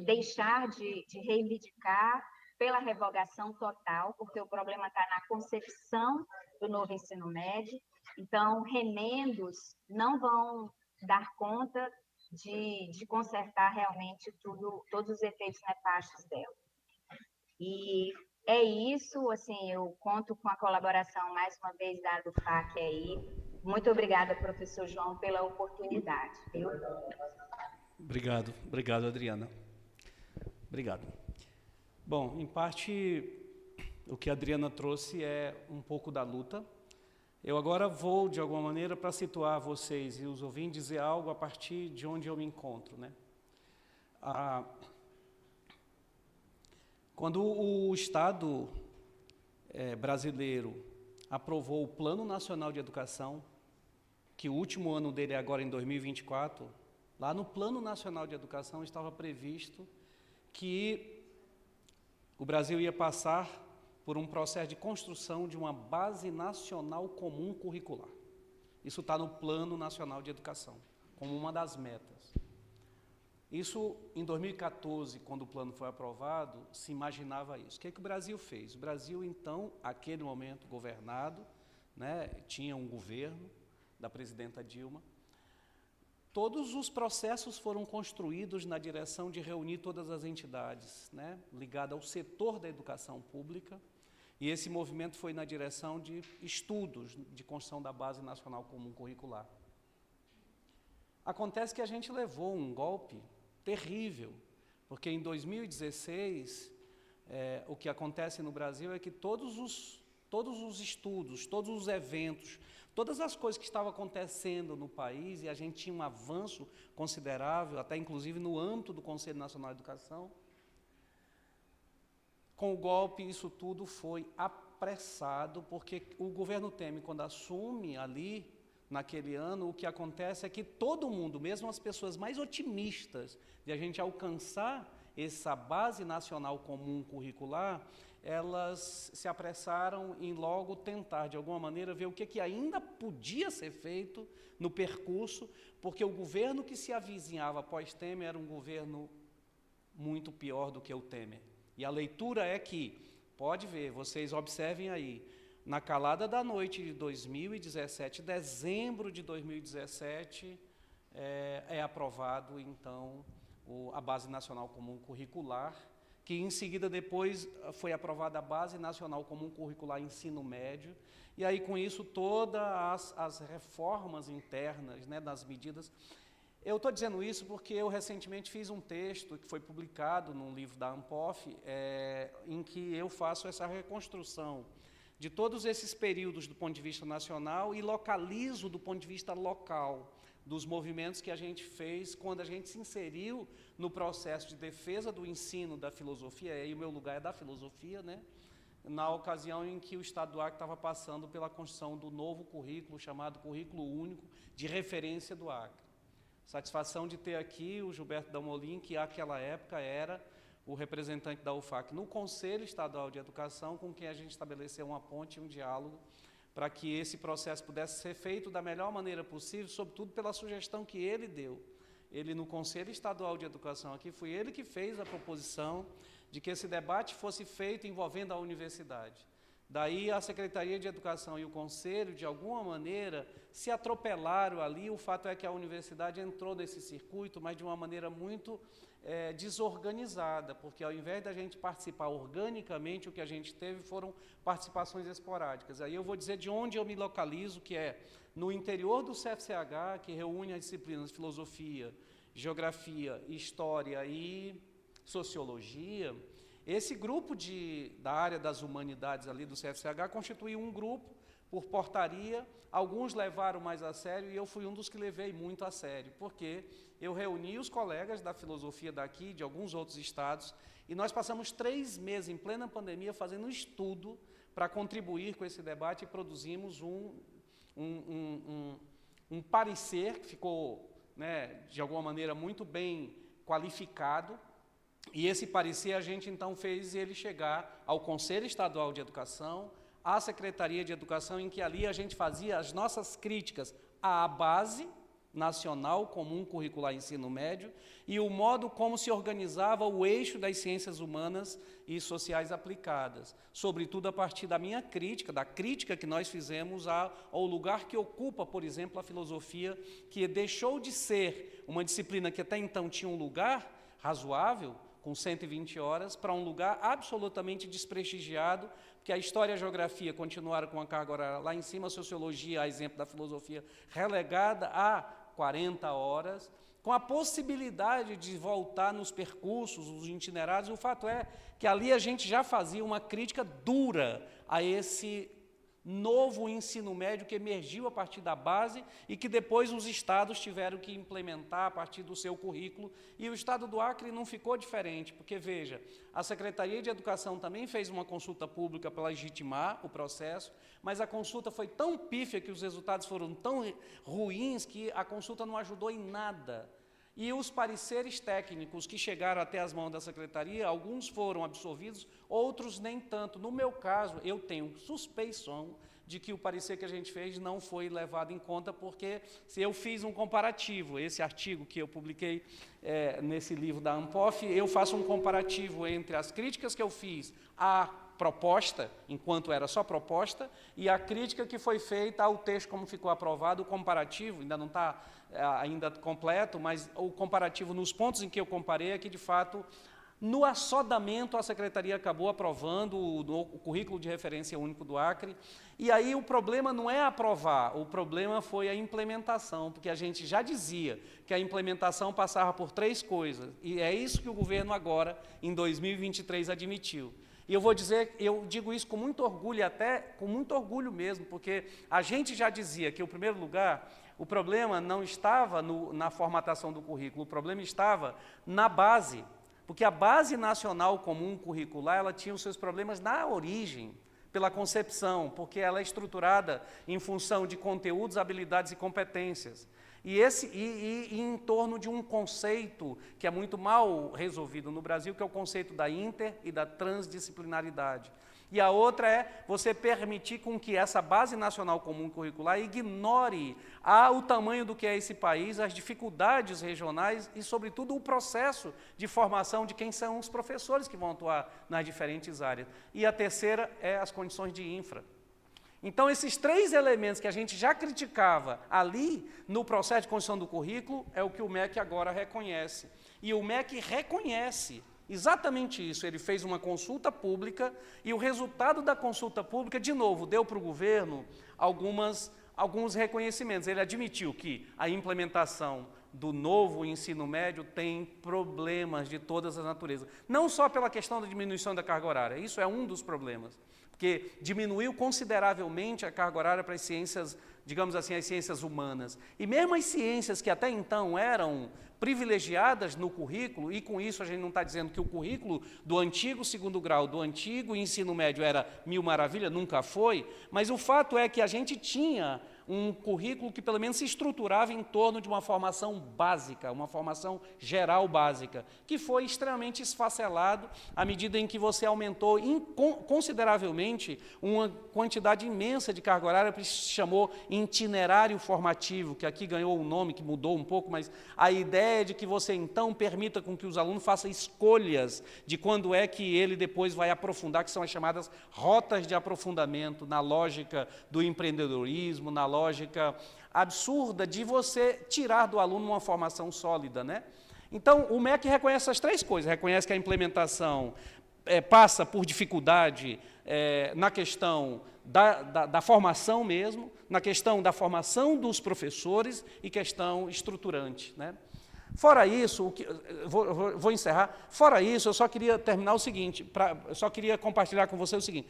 deixar de reivindicar pela revogação total, porque o problema está na concepção do novo ensino médio. Então, remendos não vão dar conta de consertar realmente todos os efeitos nefastos dela. E é isso, assim, eu conto com a colaboração, mais uma vez, da DUFAC aí. Muito obrigada, professor João, pela oportunidade. Viu? Obrigado, Adriana. Obrigado. Bom, em parte, o que a Adriana trouxe é um pouco da luta. Eu agora vou, de alguma maneira, para situar vocês e os ouvintes, dizer algo a partir de onde eu me encontro, né? Quando o Estado brasileiro aprovou o Plano Nacional de Educação, que o último ano dele é agora em 2024, lá no Plano Nacional de Educação estava previsto que o Brasil ia passar por um processo de construção de uma base nacional comum curricular. Isso está no Plano Nacional de Educação, como uma das metas. Isso, em 2014, quando o plano foi aprovado, se imaginava isso. O que o Brasil fez? O Brasil, então, naquele momento, governado, né, tinha um governo da presidenta Dilma. Todos os processos foram construídos na direção de reunir todas as entidades, né, ligadas ao setor da educação pública, e esse movimento foi na direção de estudos de construção da Base Nacional Comum Curricular. Acontece que a gente levou um golpe terrível, porque em 2016, o que acontece no Brasil é que todos os estudos, todos os eventos, todas as coisas que estavam acontecendo no país, e a gente tinha um avanço considerável, até inclusive no âmbito do Conselho Nacional de Educação, com o golpe isso tudo foi apressado, porque o governo Temer, quando assume ali, naquele ano, o que acontece é que todo mundo, mesmo as pessoas mais otimistas de a gente alcançar essa base nacional comum curricular, elas se apressaram em logo tentar, de alguma maneira, ver o que ainda podia ser feito no percurso, porque o governo que se avizinhava após Temer era um governo muito pior do que o Temer. E a leitura é que, pode ver, vocês observem aí, na calada da noite de 2017, dezembro de 2017, é aprovado, então, a Base Nacional Comum Curricular, que em seguida depois foi aprovada a Base Nacional Comum Curricular Ensino Médio, e aí com isso todas as reformas internas, né, das medidas. Eu estou dizendo isso porque eu recentemente fiz um texto que foi publicado num livro da Anpof, em que eu faço essa reconstrução de todos esses períodos do ponto de vista nacional e localizo do ponto de vista local dos movimentos que a gente fez quando a gente se inseriu no processo de defesa do ensino da filosofia, e aí o meu lugar é da filosofia, né? Na ocasião em que o Estado do Acre estava passando pela construção do novo currículo, chamado Currículo Único de Referência do Acre. Satisfação de ter aqui o Gilberto Dalmolin, que àquela época era o representante da UFAC no Conselho Estadual de Educação, com quem a gente estabeleceu uma ponte, um diálogo, para que esse processo pudesse ser feito da melhor maneira possível, sobretudo pela sugestão que ele deu. Ele, no Conselho Estadual de Educação aqui, foi ele que fez a proposição de que esse debate fosse feito envolvendo a universidade. Daí a Secretaria de Educação e o Conselho, de alguma maneira, se atropelaram ali. O fato é que a universidade entrou nesse circuito, mas de uma maneira muito desorganizada, porque ao invés da gente participar organicamente, o que a gente teve foram participações esporádicas. Aí eu vou dizer de onde eu me localizo, que é no interior do CFCH, que reúne as disciplinas de filosofia, geografia, história e sociologia. Esse grupo da área das humanidades ali do CFCH constituiu um grupo por portaria, alguns levaram mais a sério e eu fui um dos que levei muito a sério, porque eu reuni os colegas da filosofia daqui, de alguns outros estados, e nós passamos 3 meses em plena pandemia fazendo um estudo para contribuir com esse debate e produzimos um parecer que ficou, né, de alguma maneira muito bem qualificado. E esse parecer a gente então fez ele chegar ao Conselho Estadual de Educação, à Secretaria de Educação, em que ali a gente fazia as nossas críticas à Base Nacional Comum Curricular Ensino Médio e o modo como se organizava o eixo das ciências humanas e sociais aplicadas, sobretudo a partir da minha crítica, da crítica que nós fizemos ao lugar que ocupa, por exemplo, a filosofia, que deixou de ser uma disciplina que até então tinha um lugar razoável, com 120 horas, para um lugar absolutamente desprestigiado, porque a história e a geografia continuaram com a carga horária lá em cima, a sociologia, a exemplo da filosofia, relegada a 40 horas, com a possibilidade de voltar nos percursos, os itinerários, e o fato é que ali a gente já fazia uma crítica dura a esse novo ensino médio que emergiu a partir da base e que depois os estados tiveram que implementar a partir do seu currículo, e o Estado do Acre não ficou diferente, porque, veja, a Secretaria de Educação também fez uma consulta pública para legitimar o processo, mas a consulta foi tão pífia que os resultados foram tão ruins que a consulta não ajudou em nada. E os pareceres técnicos que chegaram até as mãos da Secretaria, alguns foram absorvidos, outros nem tanto. No meu caso, eu tenho suspeição de que o parecer que a gente fez não foi levado em conta, porque se eu fiz um comparativo, esse artigo que eu publiquei nesse livro da ANPOF, eu faço um comparativo entre as críticas que eu fiz à proposta, enquanto era só proposta, e a crítica que foi feita ao texto como ficou aprovado, o comparativo, ainda não está ainda completo, mas o comparativo nos pontos em que eu comparei é que, de fato, no assodamento, a Secretaria acabou aprovando o currículo de referência único do Acre, e aí o problema não é aprovar, o problema foi a implementação, porque a gente já dizia que a implementação passava por 3 coisas, e é isso que o governo agora, em 2023, admitiu. E eu digo isso com muito orgulho, até com muito orgulho mesmo, porque a gente já dizia que, em primeiro lugar, o problema não estava na formatação do currículo, o problema estava na base, porque a Base Nacional Comum Curricular ela tinha os seus problemas na origem, pela concepção, porque ela é estruturada em função de conteúdos, habilidades e competências. E em torno de um conceito que é muito mal resolvido no Brasil, que é o conceito da inter e da transdisciplinaridade. E a outra é você permitir com que essa Base Nacional Comum Curricular ignore o tamanho do que é esse país, as dificuldades regionais e, sobretudo, o processo de formação de quem são os professores que vão atuar nas diferentes áreas. E a terceira é as condições de infra. Então, esses 3 elementos que a gente já criticava ali no processo de construção do currículo é o que o MEC agora reconhece. E o MEC reconhece exatamente isso. Ele fez uma consulta pública e o resultado da consulta pública, de novo, deu para o governo alguns reconhecimentos. Ele admitiu que a implementação do novo ensino médio tem problemas de todas as naturezas. Não só pela questão da diminuição da carga horária, isso é um dos problemas, porque diminuiu consideravelmente a carga horária para as ciências, digamos assim, as ciências humanas. E mesmo as ciências que até então eram privilegiadas no currículo, e com isso a gente não está dizendo que o currículo do antigo 2º grau, do antigo ensino médio era mil maravilha, nunca foi, mas o fato é que a gente tinha um currículo que pelo menos se estruturava em torno de uma formação básica, uma formação geral básica, que foi extremamente esfacelado à medida em que você aumentou consideravelmente uma quantidade imensa de carga horária, que se chamou itinerário formativo, que aqui ganhou um nome que mudou um pouco, mas a ideia é de que você então permita com que os alunos façam escolhas de quando é que ele depois vai aprofundar, que são as chamadas rotas de aprofundamento, na lógica do empreendedorismo, na lógica absurda de você tirar do aluno uma formação sólida, né? Então, o MEC reconhece essas 3 coisas, reconhece que a implementação passa por dificuldade na questão da formação mesmo, na questão da formação dos professores e questão estruturante, né? Fora isso, vou encerrar, fora isso, eu só queria terminar o seguinte, eu só queria compartilhar com você o seguinte: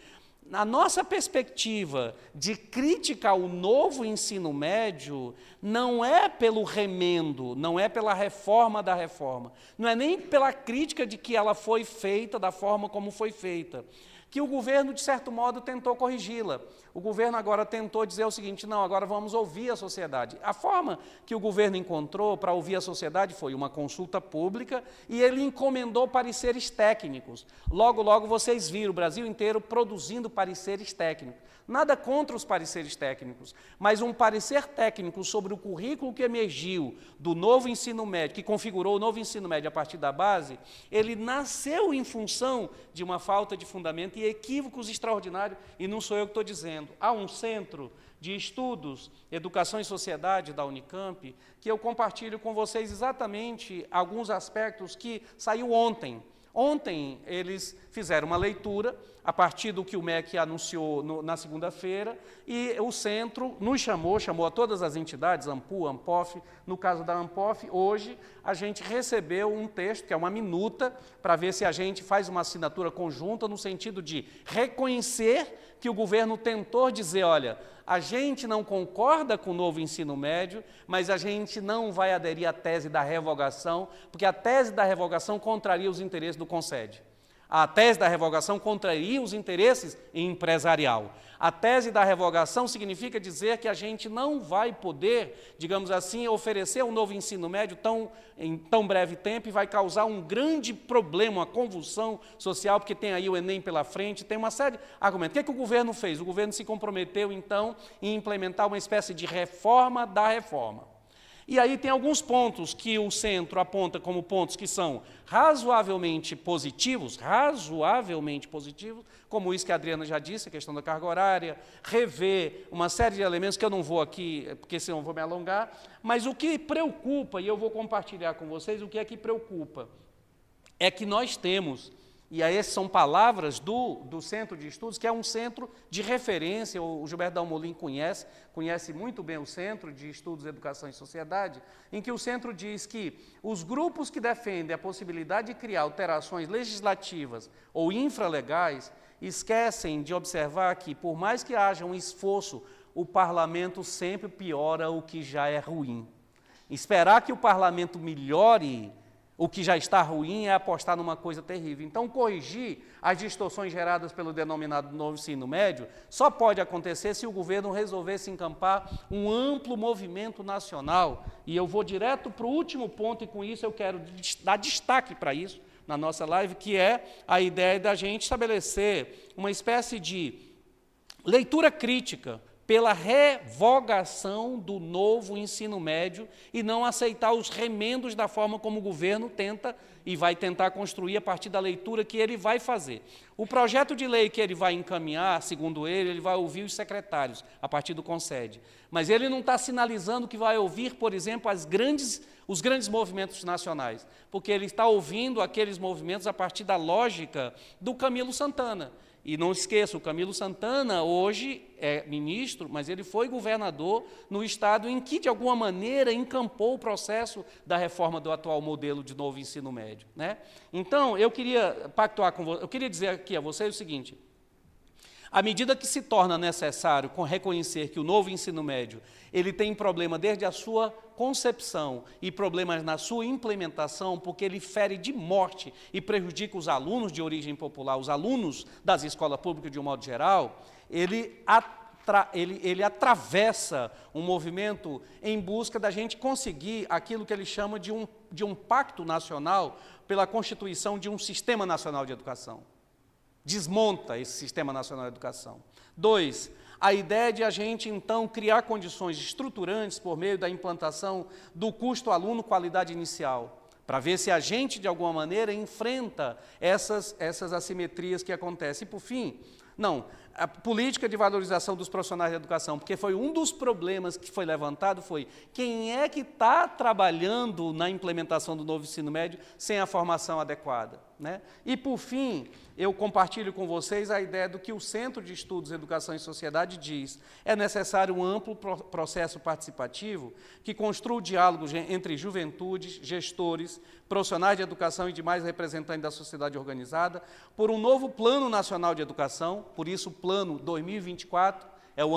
a nossa perspectiva de crítica ao novo ensino médio não é pelo remendo, não é pela reforma da reforma, não é nem pela crítica de que ela foi feita da forma como foi feita, que o governo, de certo modo, tentou corrigi-la. O governo agora tentou dizer o seguinte: não, agora vamos ouvir a sociedade. A forma que o governo encontrou para ouvir a sociedade foi uma consulta pública e ele encomendou pareceres técnicos. Logo, logo, vocês viram o Brasil inteiro produzindo pareceres técnicos. Nada contra os pareceres técnicos, mas um parecer técnico sobre o currículo que emergiu do novo ensino médio, que configurou o novo ensino médio a partir da base, ele nasceu em função de uma falta de fundamento e equívocos extraordinários, e não sou eu que estou dizendo. Há um centro de estudos, educação e sociedade da Unicamp, que eu compartilho com vocês exatamente alguns aspectos que saiu ontem. Ontem eles fizeram uma leitura a partir do que o MEC anunciou na segunda-feira, e o centro nos chamou a todas as entidades, AMPU, ANPOF. No caso da ANPOF, hoje a gente recebeu um texto, que é uma minuta, para ver se a gente faz uma assinatura conjunta no sentido de reconhecer que o governo tentou dizer: olha, a gente não concorda com o novo ensino médio, mas a gente não vai aderir à tese da revogação, porque a tese da revogação contraria os interesses do Concede. A tese da revogação contraria os interesses empresarial. A tese da revogação significa dizer que a gente não vai poder, digamos assim, oferecer um novo ensino médio em tão breve tempo e vai causar um grande problema, uma convulsão social, porque tem aí o Enem pela frente, tem uma série de argumentos. O que o governo fez? O governo se comprometeu, então, em implementar uma espécie de reforma da reforma. E aí tem alguns pontos que o centro aponta como pontos que são razoavelmente positivos, como isso que a Adriana já disse, a questão da carga horária, rever uma série de elementos que eu não vou aqui, porque senão eu vou me alongar, mas o que preocupa, e eu vou compartilhar com vocês o que é que preocupa, é que nós temos, e aí essas são palavras do Centro de Estudos, que é um centro de referência, o Gilberto Dalmolin conhece muito bem o Centro de Estudos Educação e Sociedade, em que o centro diz que os grupos que defendem a possibilidade de criar alterações legislativas ou infralegais esquecem de observar que, por mais que haja um esforço, o parlamento sempre piora o que já é ruim. Esperar que o parlamento melhore o que já está ruim é apostar numa coisa terrível. Então, corrigir as distorções geradas pelo denominado novo ensino médio só pode acontecer se o governo resolver se encampar um amplo movimento nacional. E eu vou direto para o último ponto, e com isso eu quero dar destaque para isso na nossa live, que é a ideia da gente estabelecer uma espécie de leitura crítica pela revogação do novo ensino médio e não aceitar os remendos da forma como o governo tenta e vai tentar construir a partir da leitura que ele vai fazer. O projeto de lei que ele vai encaminhar, segundo ele vai ouvir os secretários, a partir do Concede. Mas ele não está sinalizando que vai ouvir, por exemplo, os grandes movimentos nacionais, porque ele está ouvindo aqueles movimentos a partir da lógica do Camilo Santana. E não esqueça, o Camilo Santana hoje é ministro, mas ele foi governador no estado em que, de alguma maneira, encampou o processo da reforma do atual modelo de novo ensino médio, né? Então, eu queria pactuar com você, eu queria dizer aqui a vocês o seguinte: à medida que se torna necessário reconhecer que o novo ensino médio ele tem problema desde a sua concepção e problemas na sua implementação, porque ele fere de morte e prejudica os alunos de origem popular, os alunos das escolas públicas de um modo geral, ele atravessa um movimento em busca da gente conseguir aquilo que ele chama de um pacto nacional pela constituição de um sistema nacional de educação. Desmonta esse Sistema Nacional de Educação. 2, a ideia de a gente, então, criar condições estruturantes por meio da implantação do custo aluno qualidade inicial, para ver se a gente, de alguma maneira, enfrenta essas assimetrias que acontecem. E, por fim, a política de valorização dos profissionais da educação, porque foi um dos problemas que foi levantado, foi quem é que está trabalhando na implementação do novo ensino médio sem a formação adequada, né? E, por fim, eu compartilho com vocês a ideia do que o Centro de Estudos Educação e Sociedade diz. É necessário um amplo processo participativo que construa o diálogo entre juventudes, gestores, profissionais de educação e demais representantes da sociedade organizada, por um novo Plano Nacional de Educação, por isso o Plano 2024 é o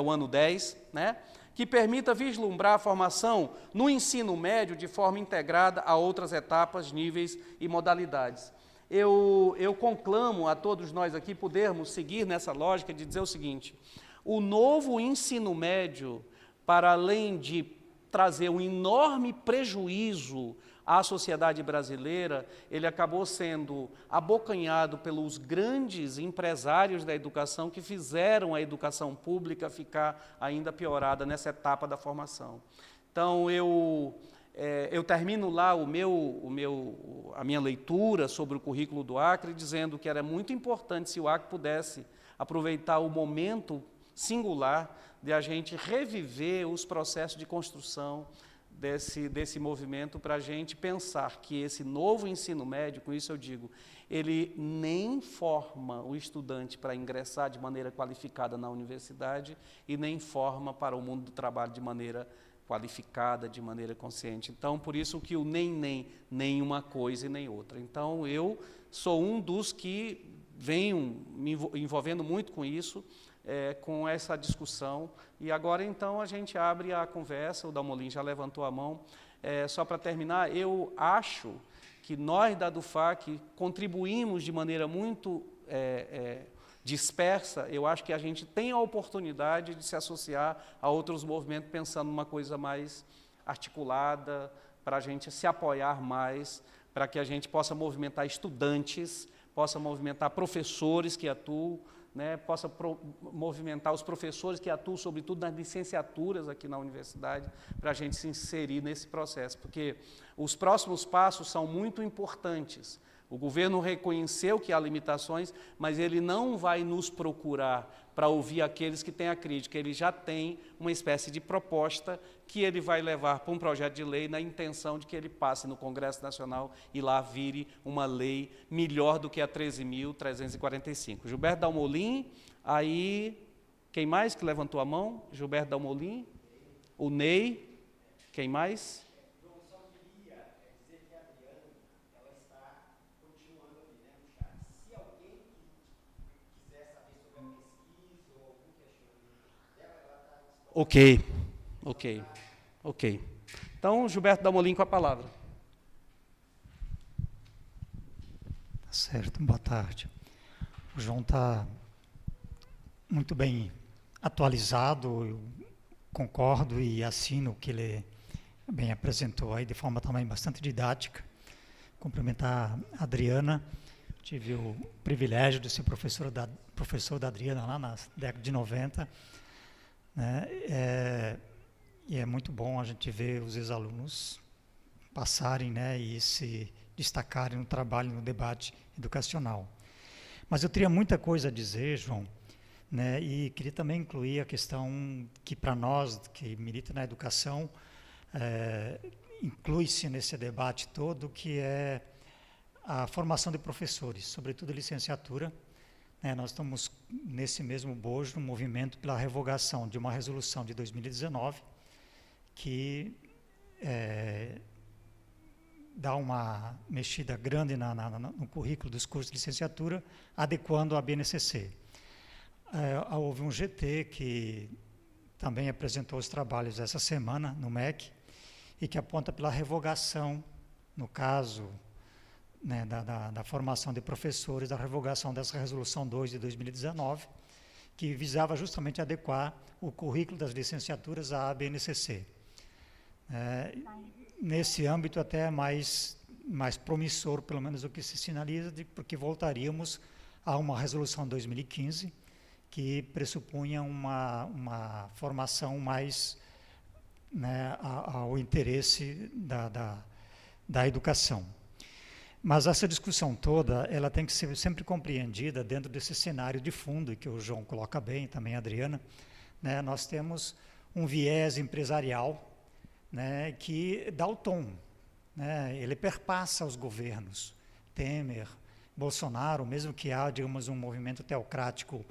ano 10, né? Que permita vislumbrar a formação no ensino médio de forma integrada a outras etapas, níveis e modalidades. Eu conclamo a todos nós aqui podermos seguir nessa lógica de dizer o seguinte: o novo ensino médio, para além de trazer um enorme prejuízo à sociedade brasileira, ele acabou sendo abocanhado pelos grandes empresários da educação que fizeram a educação pública ficar ainda piorada nessa etapa da formação. Então, eu termino lá a minha leitura sobre o currículo do Acre, dizendo que era muito importante se o Acre pudesse aproveitar o momento singular de a gente reviver os processos de construção desse movimento, para a gente pensar que esse novo ensino médio, com isso eu digo, ele nem forma o estudante para ingressar de maneira qualificada na universidade e nem forma para o mundo do trabalho de maneira qualificada, de maneira consciente. Então, por isso que o nem uma coisa e nem outra. Então, eu sou um dos que venho me envolvendo muito com isso, com essa discussão. E agora, então, a gente abre a conversa, o Dalmolin já levantou a mão. Só para terminar, eu acho que nós da DUFAC contribuímos de maneira muito dispersa, eu acho que a gente tem a oportunidade de se associar a outros movimentos pensando numa coisa mais articulada, para a gente se apoiar mais, para que a gente possa movimentar estudantes, possa movimentar professores que atuam, né, possa movimentar os professores que atuam, sobretudo nas licenciaturas aqui na universidade, para a gente se inserir nesse processo, porque os próximos passos são muito importantes. O governo reconheceu que há limitações, mas ele não vai nos procurar para ouvir aqueles que têm a crítica. Ele já tem uma espécie de proposta que ele vai levar para um projeto de lei na intenção de que ele passe no Congresso Nacional e lá vire uma lei melhor do que a 13.345. Gilberto Dalmolin, aí, quem mais que levantou a mão? Gilberto Dalmolin, o Ney, quem mais? Ok. Então, Gilberto Dalmolin com a palavra. Tá certo, boa tarde. O João está muito bem atualizado, eu concordo e assino o que ele bem apresentou aí, de forma também bastante didática. Cumprimentar a Adriana, tive o privilégio de ser professor da Adriana lá na década de 90, né? E é muito bom a gente ver os ex-alunos passarem, né, e se destacarem no trabalho, no debate educacional. Mas eu teria muita coisa a dizer, João, né, e queria também incluir a questão que, para nós, que milita na educação, inclui-se nesse debate todo, que é a formação de professores, sobretudo licenciatura. Nós estamos nesse mesmo bojo, no movimento pela revogação de uma resolução de 2019, que dá uma mexida grande no currículo dos cursos de licenciatura, adequando a BNCC. Houve um GT que também apresentou os trabalhos essa semana no MEC, e que aponta pela revogação, no caso, né, da formação de professores, da revogação dessa Resolução 2 de 2019, que visava justamente adequar o currículo das licenciaturas à BNCC. Nesse âmbito até é mais promissor, pelo menos o que se sinaliza, porque voltaríamos a uma Resolução 2015, que pressupunha uma formação mais, né, ao interesse da educação. Mas essa discussão toda, ela tem que ser sempre compreendida dentro desse cenário de fundo, que o João coloca bem, também a Adriana, né? Nós temos um viés empresarial, né, que dá o tom, né? Ele perpassa os governos, Temer, Bolsonaro, mesmo que há, digamos, um movimento teocrático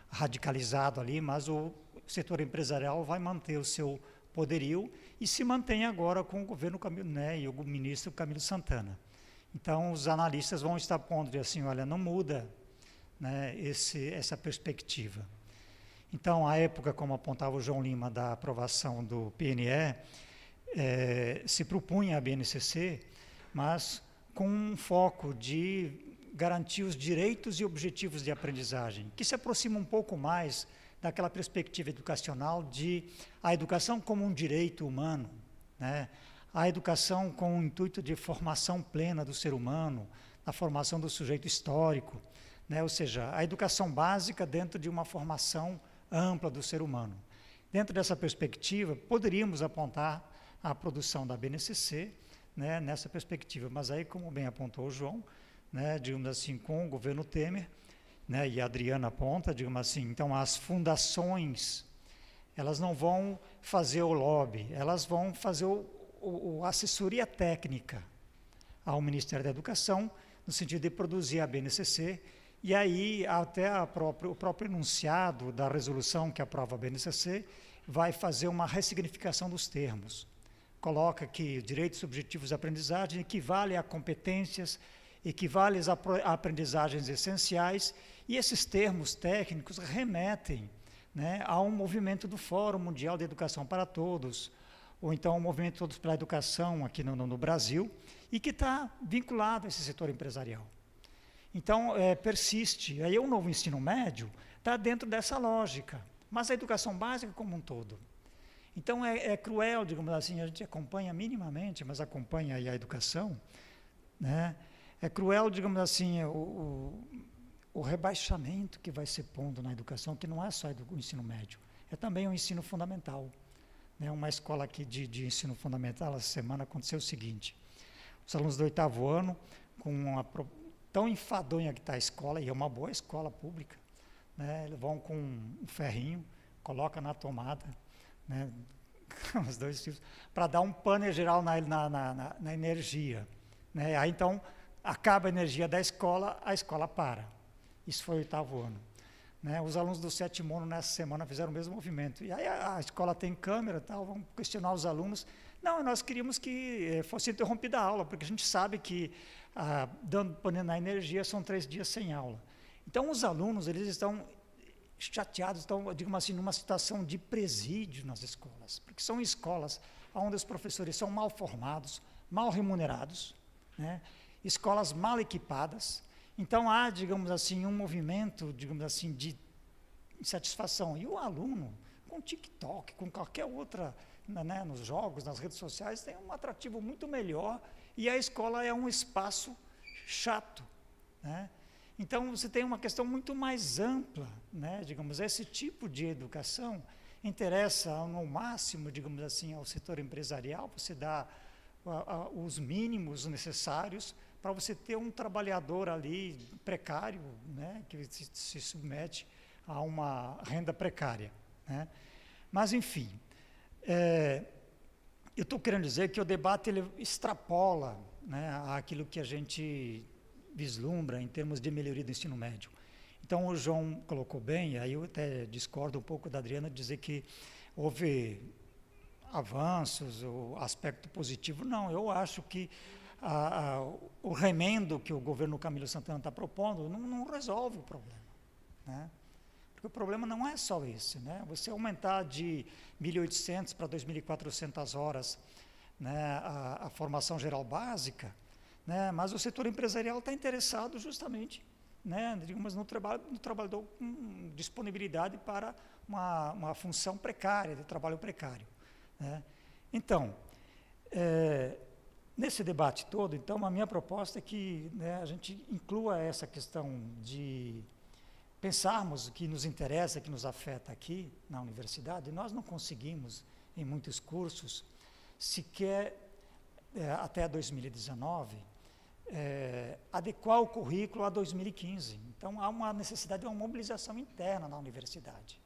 radicalizado ali, mas o setor empresarial vai manter o seu poderio e se mantém agora com o governo, né, e o ministro Camilo Santana. Então, os analistas vão estar pondo assim, olha, não muda, né, essa perspectiva. Então, a época, como apontava o João Lima, da aprovação do PNE, se propunha a BNCC, mas com um foco de garantir os direitos e objetivos de aprendizagem, que se aproxima um pouco mais daquela perspectiva educacional de a educação como um direito humano, né? A educação com o intuito de formação plena do ser humano, a formação do sujeito histórico, né? Ou seja, a educação básica dentro de uma formação ampla do ser humano. Dentro dessa perspectiva, poderíamos apontar a produção da BNCC, né, nessa perspectiva, mas aí, como bem apontou o João, né, digamos assim, com o governo Temer, né, e a Adriana aponta, digamos assim, então as fundações, elas não vão fazer o lobby, elas vão fazer a assessoria técnica ao Ministério da Educação, no sentido de produzir a BNCC, e aí até o próprio enunciado da resolução que aprova a BNCC vai fazer uma ressignificação dos termos. Coloca que direitos subjetivos de aprendizagem equivale a competências, equivale a aprendizagens essenciais, e esses termos técnicos remetem, né, a um movimento do Fórum Mundial de Educação para Todos, ou então o Movimento Todos pela Educação aqui no Brasil, e que está vinculado a esse setor empresarial. Então, persiste. Aí o novo ensino médio está dentro dessa lógica, mas a educação básica como um todo. Então, é cruel, digamos assim, a gente acompanha minimamente, mas acompanha aí a educação, né? É cruel, digamos assim, o rebaixamento que vai ser pondo na educação, que não é só o ensino médio, é também o ensino fundamental. Né? Uma escola aqui de ensino fundamental, essa semana aconteceu o seguinte, os alunos do 8º ano, com tão enfadonha que está a escola, e é uma boa escola pública, né? Eles vão com um ferrinho, coloca na tomada, né? Os dois fios, para dar um pane geral na energia. Né? Aí, então, acaba a energia da escola, a escola para. Isso foi o 8º ano. Né? Os alunos do 7º ano, nessa semana, fizeram o mesmo movimento. E aí a escola tem câmera e tal, vamos questionar os alunos. Não, nós queríamos que fosse interrompida a aula, porque a gente sabe que, dando pane na energia, são 3 dias sem aula. Então, os alunos, eles estão chateados, estão, digamos assim, numa situação de presídio nas escolas, porque são escolas onde os professores são mal formados, mal remunerados, né? Escolas mal equipadas. Então, há, digamos assim, um movimento, digamos assim, de insatisfação. E o aluno, com TikTok, com qualquer outra, né, nos jogos, nas redes sociais, tem um atrativo muito melhor, e a escola é um espaço chato, né? Então, você tem uma questão muito mais ampla, né? Digamos, esse tipo de educação interessa no máximo, digamos assim, ao setor empresarial, você dá os mínimos necessários para você ter um trabalhador ali precário, né? Que se submete a uma renda precária. Né? Mas, enfim, eu estou querendo dizer que o debate ele extrapola, né, aquilo que a gente vislumbra em termos de melhoria do ensino médio. Então, o João colocou bem, aí eu até discordo um pouco da Adriana, de dizer que houve avanços, o aspecto positivo. Não, eu acho que o remendo que o governo Camilo Santana está propondo não resolve o problema. Né? Porque o problema não é só esse. Né? Você aumentar de 1.800 para 2.400 horas, né, a formação geral básica, né, mas o setor empresarial está interessado justamente, né, digamos, no trabalhador com disponibilidade para uma função precária, de trabalho precário. Né. Então, nesse debate todo, então, a minha proposta é que, né, a gente inclua essa questão de pensarmos o que nos interessa, que nos afeta aqui na universidade. Nós não conseguimos, em muitos cursos, sequer até 2019, adequar o currículo a 2015. Então, há uma necessidade de uma mobilização interna na universidade.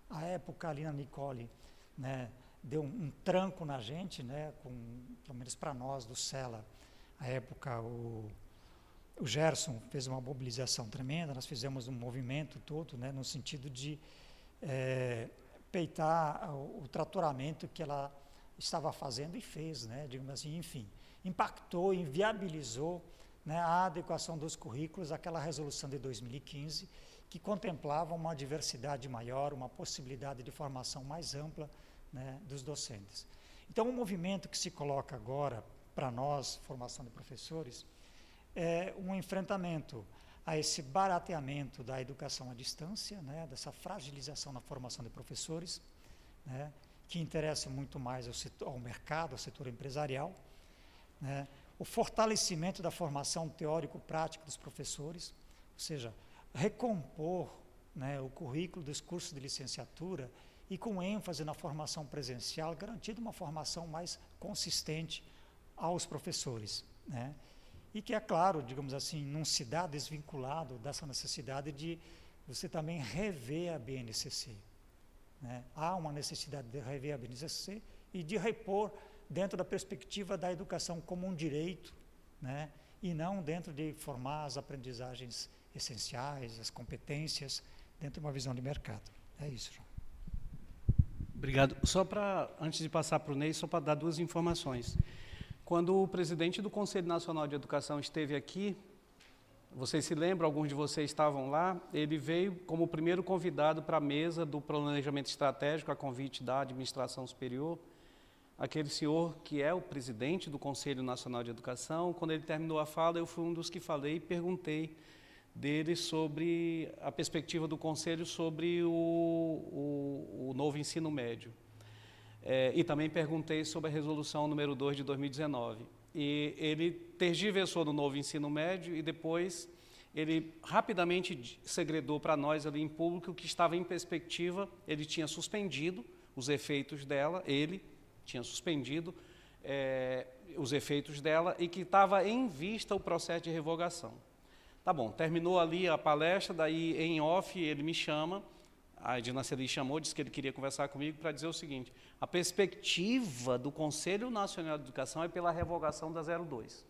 À época, ali na Nicole, né, deu um tranco na gente, né, pelo menos para nós, do SELA. À época, o Gerson fez uma mobilização tremenda, nós fizemos um movimento todo, né, no sentido de peitar o tratoramento que ela estava fazendo e fez, né, digamos assim, enfim, impactou, inviabilizou, né, a adequação dos currículos àquela resolução de 2015, que contemplava uma diversidade maior, uma possibilidade de formação mais ampla, né, dos docentes. Então, o movimento que se coloca agora, para nós, formação de professores, é um enfrentamento a esse barateamento da educação à distância, né, dessa fragilização na formação de professores, né, que interessa muito mais ao mercado, ao setor empresarial, né, o fortalecimento da formação teórico-prática dos professores, ou seja, recompor, né, o currículo dos cursos de licenciatura e com ênfase na formação presencial, garantindo uma formação mais consistente aos professores, né, e que, é claro, digamos assim, não se dá desvinculado dessa necessidade de você também rever a BNCC. Né? Há uma necessidade de rever a BNCC e de repor dentro da perspectiva da educação como um direito, né? E não dentro de formar as aprendizagens essenciais, as competências, dentro de uma visão de mercado. É isso, João. Obrigado. Só para, antes de passar para o Ney, só para dar 2 informações. Quando o presidente do Conselho Nacional de Educação esteve aqui, vocês se lembram, alguns de vocês estavam lá, ele veio como o primeiro convidado para a mesa do planejamento estratégico, a convite da administração superior. aquele senhor que é o presidente do Conselho Nacional de Educação, quando ele terminou a fala, eu fui um dos que falei e perguntei dele sobre a perspectiva do Conselho sobre o novo ensino médio. E também perguntei sobre a resolução número 2 de 2019. E ele tergiversou no novo ensino médio e depois ele rapidamente segredou para nós ali em público que estava em perspectiva, ele tinha suspendido os efeitos dela, ele tinha suspendido os efeitos dela e que estava em vista o processo de revogação. Tá bom, terminou ali a palestra, daí em off ele me chama, a Edna Celi chamou, disse que ele queria conversar comigo para dizer o seguinte: a perspectiva do Conselho Nacional de Educação é pela revogação da 02,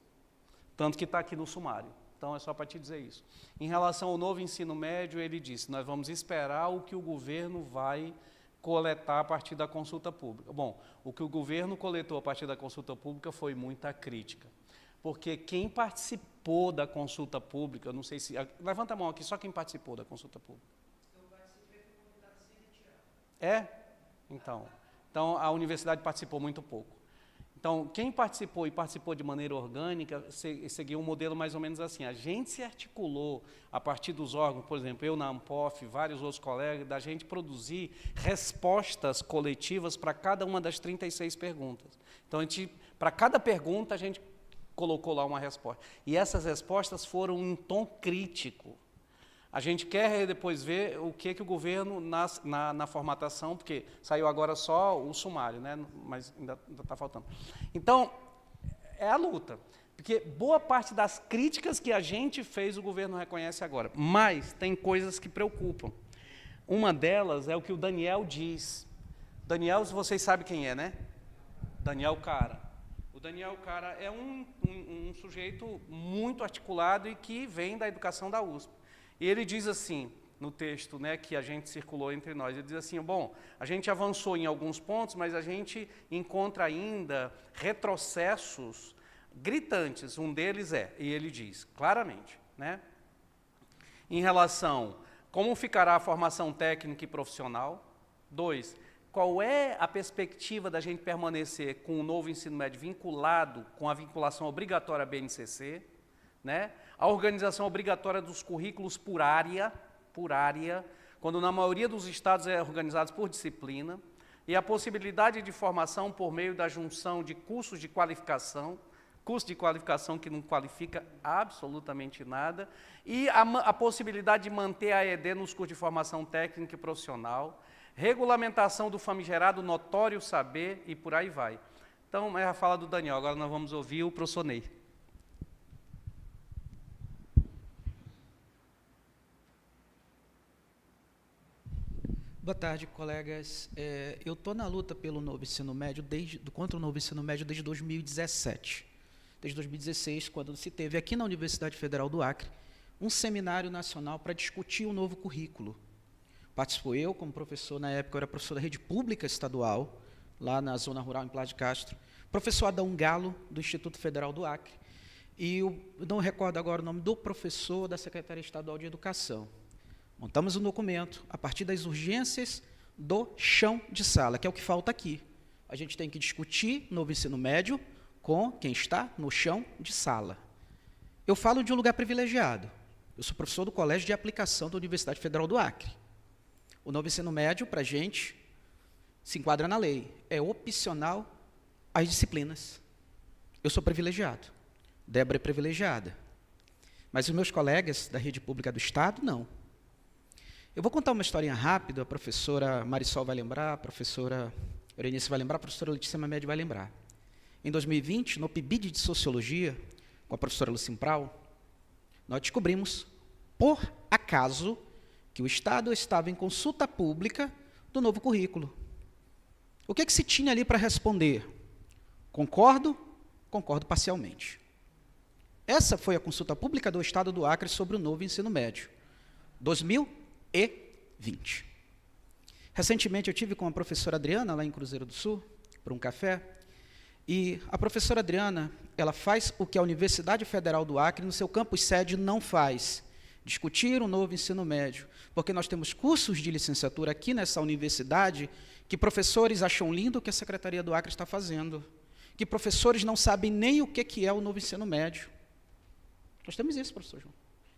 tanto que está aqui no sumário. Então, é só para te dizer isso. Em relação ao novo ensino médio, ele disse, nós vamos esperar o que o governo vai coletar a partir da consulta pública. Bom, o que o governo coletou a partir da consulta pública foi muita crítica, porque quem participou da consulta pública, eu não sei se... Levanta a mão aqui, só quem participou da consulta pública. Eu participei com convidado sem retirar. Então, a universidade participou muito pouco. Então, quem participou e participou de maneira orgânica, seguiu um modelo mais ou menos assim. A gente se articulou a partir dos órgãos, por exemplo, eu na ANPOF, vários outros colegas, da gente produzir respostas coletivas para cada uma das 36 perguntas. Então, para cada pergunta, a gente colocou lá uma resposta. E essas respostas foram em tom crítico. A gente quer depois ver o que o governo, na formatação, porque saiu agora só o sumário, né? Mas ainda está faltando. Então, é a luta, porque boa parte das críticas que a gente fez, o governo reconhece agora, mas tem coisas que preocupam. Uma delas é o que o Daniel diz. Daniel, vocês sabem quem é, né? Daniel Cara. O Daniel Cara é um sujeito muito articulado e que vem da educação da USP. E ele diz assim, no texto, né, que a gente circulou entre nós, ele diz assim, bom, a gente avançou em alguns pontos, mas a gente encontra ainda retrocessos gritantes. Um deles e ele diz claramente, né, em relação a como ficará a formação técnica e profissional. 2, qual é a perspectiva da gente permanecer com o novo ensino médio vinculado com a vinculação obrigatória à BNCC, né? A organização obrigatória dos currículos por área, quando na maioria dos estados é organizado por disciplina, e a possibilidade de formação por meio da junção de cursos de qualificação, curso de qualificação que não qualifica absolutamente nada, e a possibilidade de manter a ED nos cursos de formação técnica e profissional, regulamentação do famigerado notório saber e por aí vai. Então, é a fala do Daniel, agora nós vamos ouvir o professor Ney. Boa tarde, colegas. Eu estou na luta pelo novo ensino médio, contra o novo ensino médio desde 2017. Desde 2016, quando se teve aqui na Universidade Federal do Acre um seminário nacional para discutir o novo currículo. Participou eu, como professor, na época eu era professor da rede pública estadual, lá na zona rural, em Plá de Castro, professor Adão Galo, do Instituto Federal do Acre, e eu não recordo agora o nome do professor da Secretaria Estadual de Educação. Montamos um documento a partir das urgências do chão de sala, que é o que falta aqui. A gente tem que discutir novo ensino médio com quem está no chão de sala. Eu falo de um lugar privilegiado. Eu sou professor do Colégio de Aplicação da Universidade Federal do Acre. O novo ensino médio, para a gente, se enquadra na lei. É opcional às disciplinas. Eu sou privilegiado. Débora é privilegiada. Mas os meus colegas da rede pública do Estado, não. Eu vou contar uma historinha rápida, a professora Marisol vai lembrar, a professora Eurice vai lembrar, a professora Letícia Mamed vai lembrar. Em 2020, no PIBID de Sociologia, com a professora Lucim Prau, nós descobrimos, por acaso, que o Estado estava em consulta pública do novo currículo. O que se tinha ali para responder? Concordo, concordo parcialmente. Essa foi a consulta pública do Estado do Acre sobre o novo ensino médio, 2020. Recentemente eu tive com a professora Adriana, lá em Cruzeiro do Sul, para um café, e a professora Adriana, ela faz o que a Universidade Federal do Acre, no seu campus sede, não faz, discutir um novo ensino médio, porque nós temos cursos de licenciatura aqui nessa universidade que professores acham lindo o que a Secretaria do Acre está fazendo, que professores não sabem nem o que é o novo ensino médio. Nós temos isso, professor João.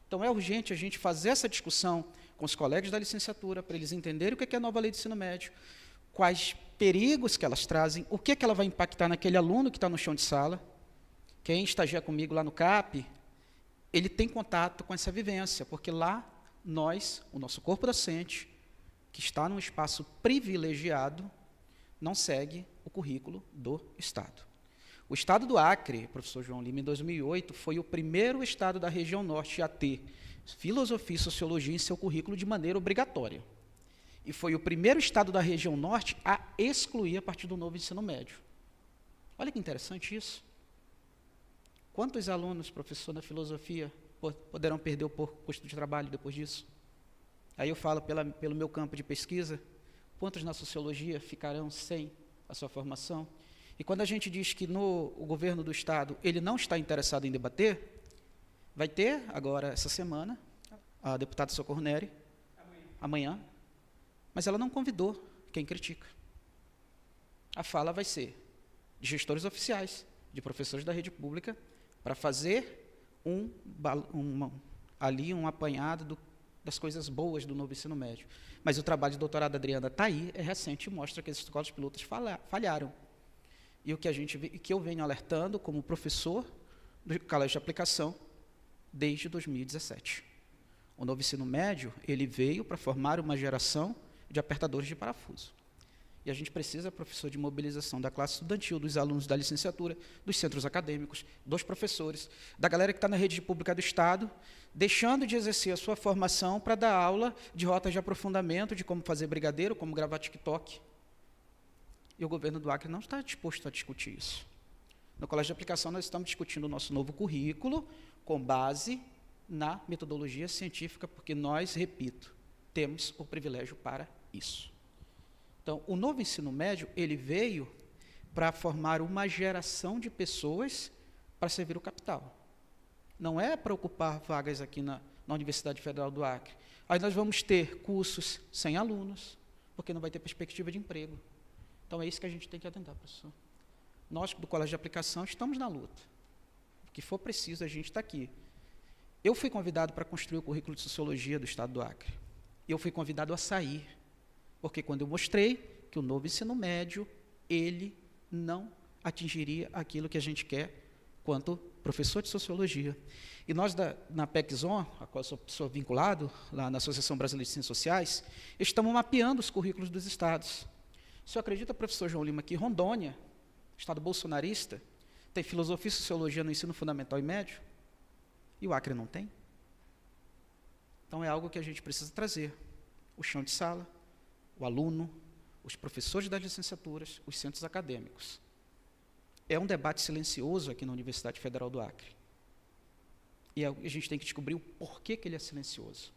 Então, é urgente a gente fazer essa discussão com os colegas da licenciatura, para eles entenderem o que é a nova lei de ensino médio, quais perigos que elas trazem, o que ela vai impactar naquele aluno que está no chão de sala. Quem estagia comigo lá no CAP, ele tem contato com essa vivência, porque lá nós, o nosso corpo docente, que está num espaço privilegiado, não segue o currículo do Estado. O Estado do Acre, professor João Lima, em 2008, foi o primeiro Estado da região norte a ter filosofia e sociologia em seu currículo de maneira obrigatória. E foi o primeiro Estado da região norte a excluir a partir do novo ensino médio. Olha que interessante isso. Quantos alunos, professor, na filosofia poderão perder o posto de trabalho depois disso? Aí eu falo pelo meu campo de pesquisa, quantos na sociologia ficarão sem a sua formação? E quando a gente diz que o governo do Estado ele não está interessado em debater, vai ter agora, essa semana, a deputada Socorro Neri, amanhã, mas ela não convidou quem critica. A fala vai ser de gestores oficiais, de professores da rede pública, para fazer um apanhado das coisas boas do novo ensino médio. Mas o trabalho de doutorado da Adriana está aí, é recente, e mostra que as escolas pilotas falharam. E o que eu venho alertando como professor do colégio de aplicação desde 2017. O novo ensino médio, ele veio para formar uma geração de apertadores de parafuso. E a gente precisa, professor, de mobilização da classe estudantil, dos alunos da licenciatura, dos centros acadêmicos, dos professores, da galera que está na rede pública do Estado, deixando de exercer a sua formação para dar aula de rotas de aprofundamento, de como fazer brigadeiro, como gravar TikTok. E o governo do Acre não está disposto a discutir isso. No colégio de aplicação, nós estamos discutindo o nosso novo currículo com base na metodologia científica, porque nós, repito, temos o privilégio para isso. Então, o novo ensino médio, ele veio para formar uma geração de pessoas para servir o capital. Não é para ocupar vagas aqui na Universidade Federal do Acre. Aí nós vamos ter cursos sem alunos, porque não vai ter perspectiva de emprego. Então, é isso que a gente tem que atentar, professor. Nós, do Colégio de Aplicação, estamos na luta. O que for preciso, a gente está aqui. Eu fui convidado para construir o currículo de Sociologia do Estado do Acre. Eu fui convidado a sair, porque quando eu mostrei que o novo ensino médio, ele não atingiria aquilo que a gente quer quanto professor de Sociologia. E nós, na PECZON, a qual eu sou vinculado, lá na Associação Brasileira de Ciências Sociais, estamos mapeando os currículos dos estados. O senhor acredita, professor João Lima, que Rondônia, estado bolsonarista, tem filosofia e sociologia no ensino fundamental e médio? E o Acre não tem? Então, é algo que a gente precisa trazer. O chão de sala, o aluno, os professores das licenciaturas, os centros acadêmicos. É um debate silencioso aqui na Universidade Federal do Acre. E a gente tem que descobrir o porquê que ele é silencioso.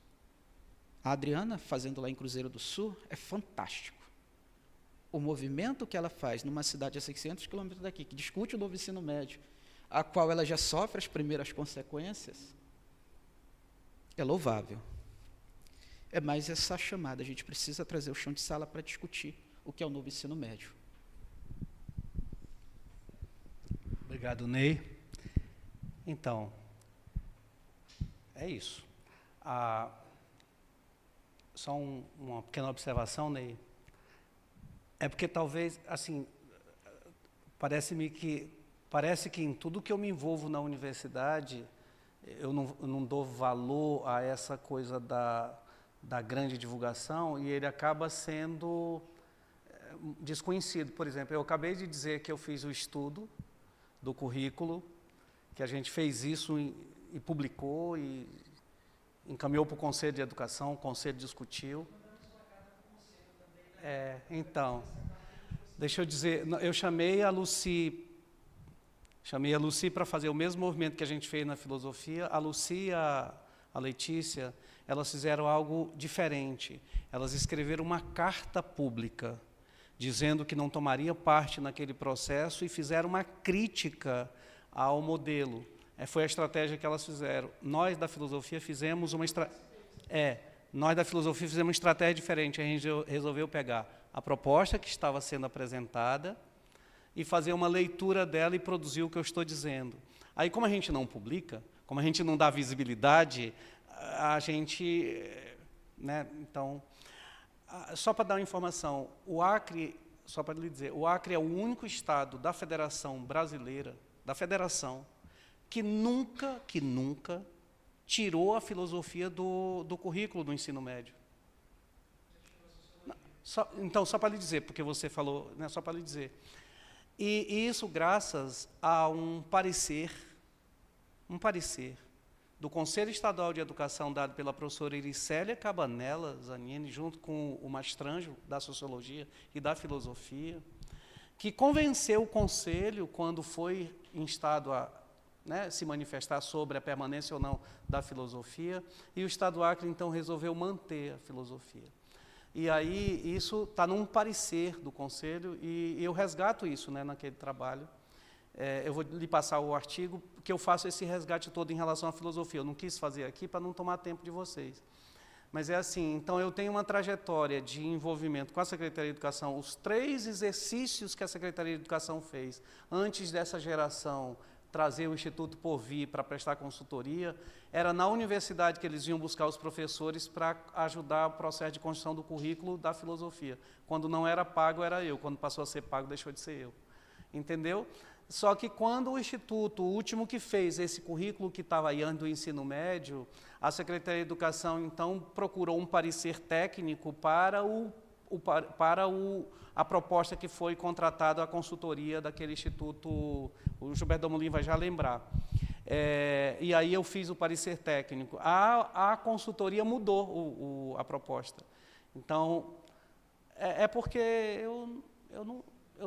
A Adriana, fazendo lá em Cruzeiro do Sul, é fantástico. O movimento que ela faz numa cidade a 600 quilômetros daqui, que discute o novo ensino médio, a qual ela já sofre as primeiras consequências, é louvável. É mais essa chamada, a gente precisa trazer o chão de sala para discutir o que é o novo ensino médio. Obrigado, Ney. Então, é isso. Só uma pequena observação, Ney. É porque talvez, assim, parece que em tudo que eu me envolvo na universidade, eu não dou valor a essa coisa da grande divulgação e ele acaba sendo desconhecido. Por exemplo, eu acabei de dizer que eu fiz o estudo do currículo, que a gente fez isso e publicou e encaminhou para o Conselho de Educação, o Conselho discutiu. Então, deixa eu dizer, eu chamei a Lucy para fazer o mesmo movimento que a gente fez na filosofia. A Lucy e a Letícia, elas fizeram algo diferente. Elas escreveram uma carta pública, dizendo que não tomariam parte naquele processo e fizeram uma crítica ao modelo. Foi a estratégia que elas fizeram. Nós, da filosofia, fizemos uma estratégia diferente. A gente resolveu pegar a proposta que estava sendo apresentada e fazer uma leitura dela e produzir o que eu estou dizendo. Aí, como a gente não publica, como a gente não dá visibilidade, a gente... né, então, só para dar uma informação, o Acre, só para lhe dizer, o Acre é o único estado da Federação Brasileira, da Federação, que nunca tirou a filosofia do currículo do ensino médio. Então, só para lhe dizer, porque você falou, né, só para lhe dizer. E isso graças a um parecer do Conselho Estadual de Educação dado pela professora Iricélia Cabanella Zanini, junto com o Mastranjo, da Sociologia e da Filosofia, que convenceu o Conselho, quando foi instado a se manifestar sobre a permanência ou não da filosofia, e o Estado do Acre, então, resolveu manter a filosofia. E aí, isso está num parecer do Conselho, e eu resgato isso, né, naquele trabalho. Eu vou lhe passar o artigo, que eu faço esse resgate todo em relação à filosofia. Eu não quis fazer aqui para não tomar tempo de vocês. Mas é assim, então eu tenho uma trajetória de envolvimento com a Secretaria de Educação, os 3 exercícios que a Secretaria de Educação fez antes dessa geração trazer o Instituto Por Vir para prestar consultoria, era na universidade que eles iam buscar os professores para ajudar o processo de construção do currículo da filosofia. Quando não era pago, era eu. Quando passou a ser pago, deixou de ser eu. Entendeu? Só que quando o Instituto, o último que fez esse currículo que estava aí antes do ensino médio, a Secretaria de Educação, então, procurou um parecer técnico para a proposta que foi contratada a consultoria daquele instituto, o Gilberto Damolin vai já lembrar. E aí eu fiz o parecer técnico. A consultoria mudou a proposta. Então, porque eu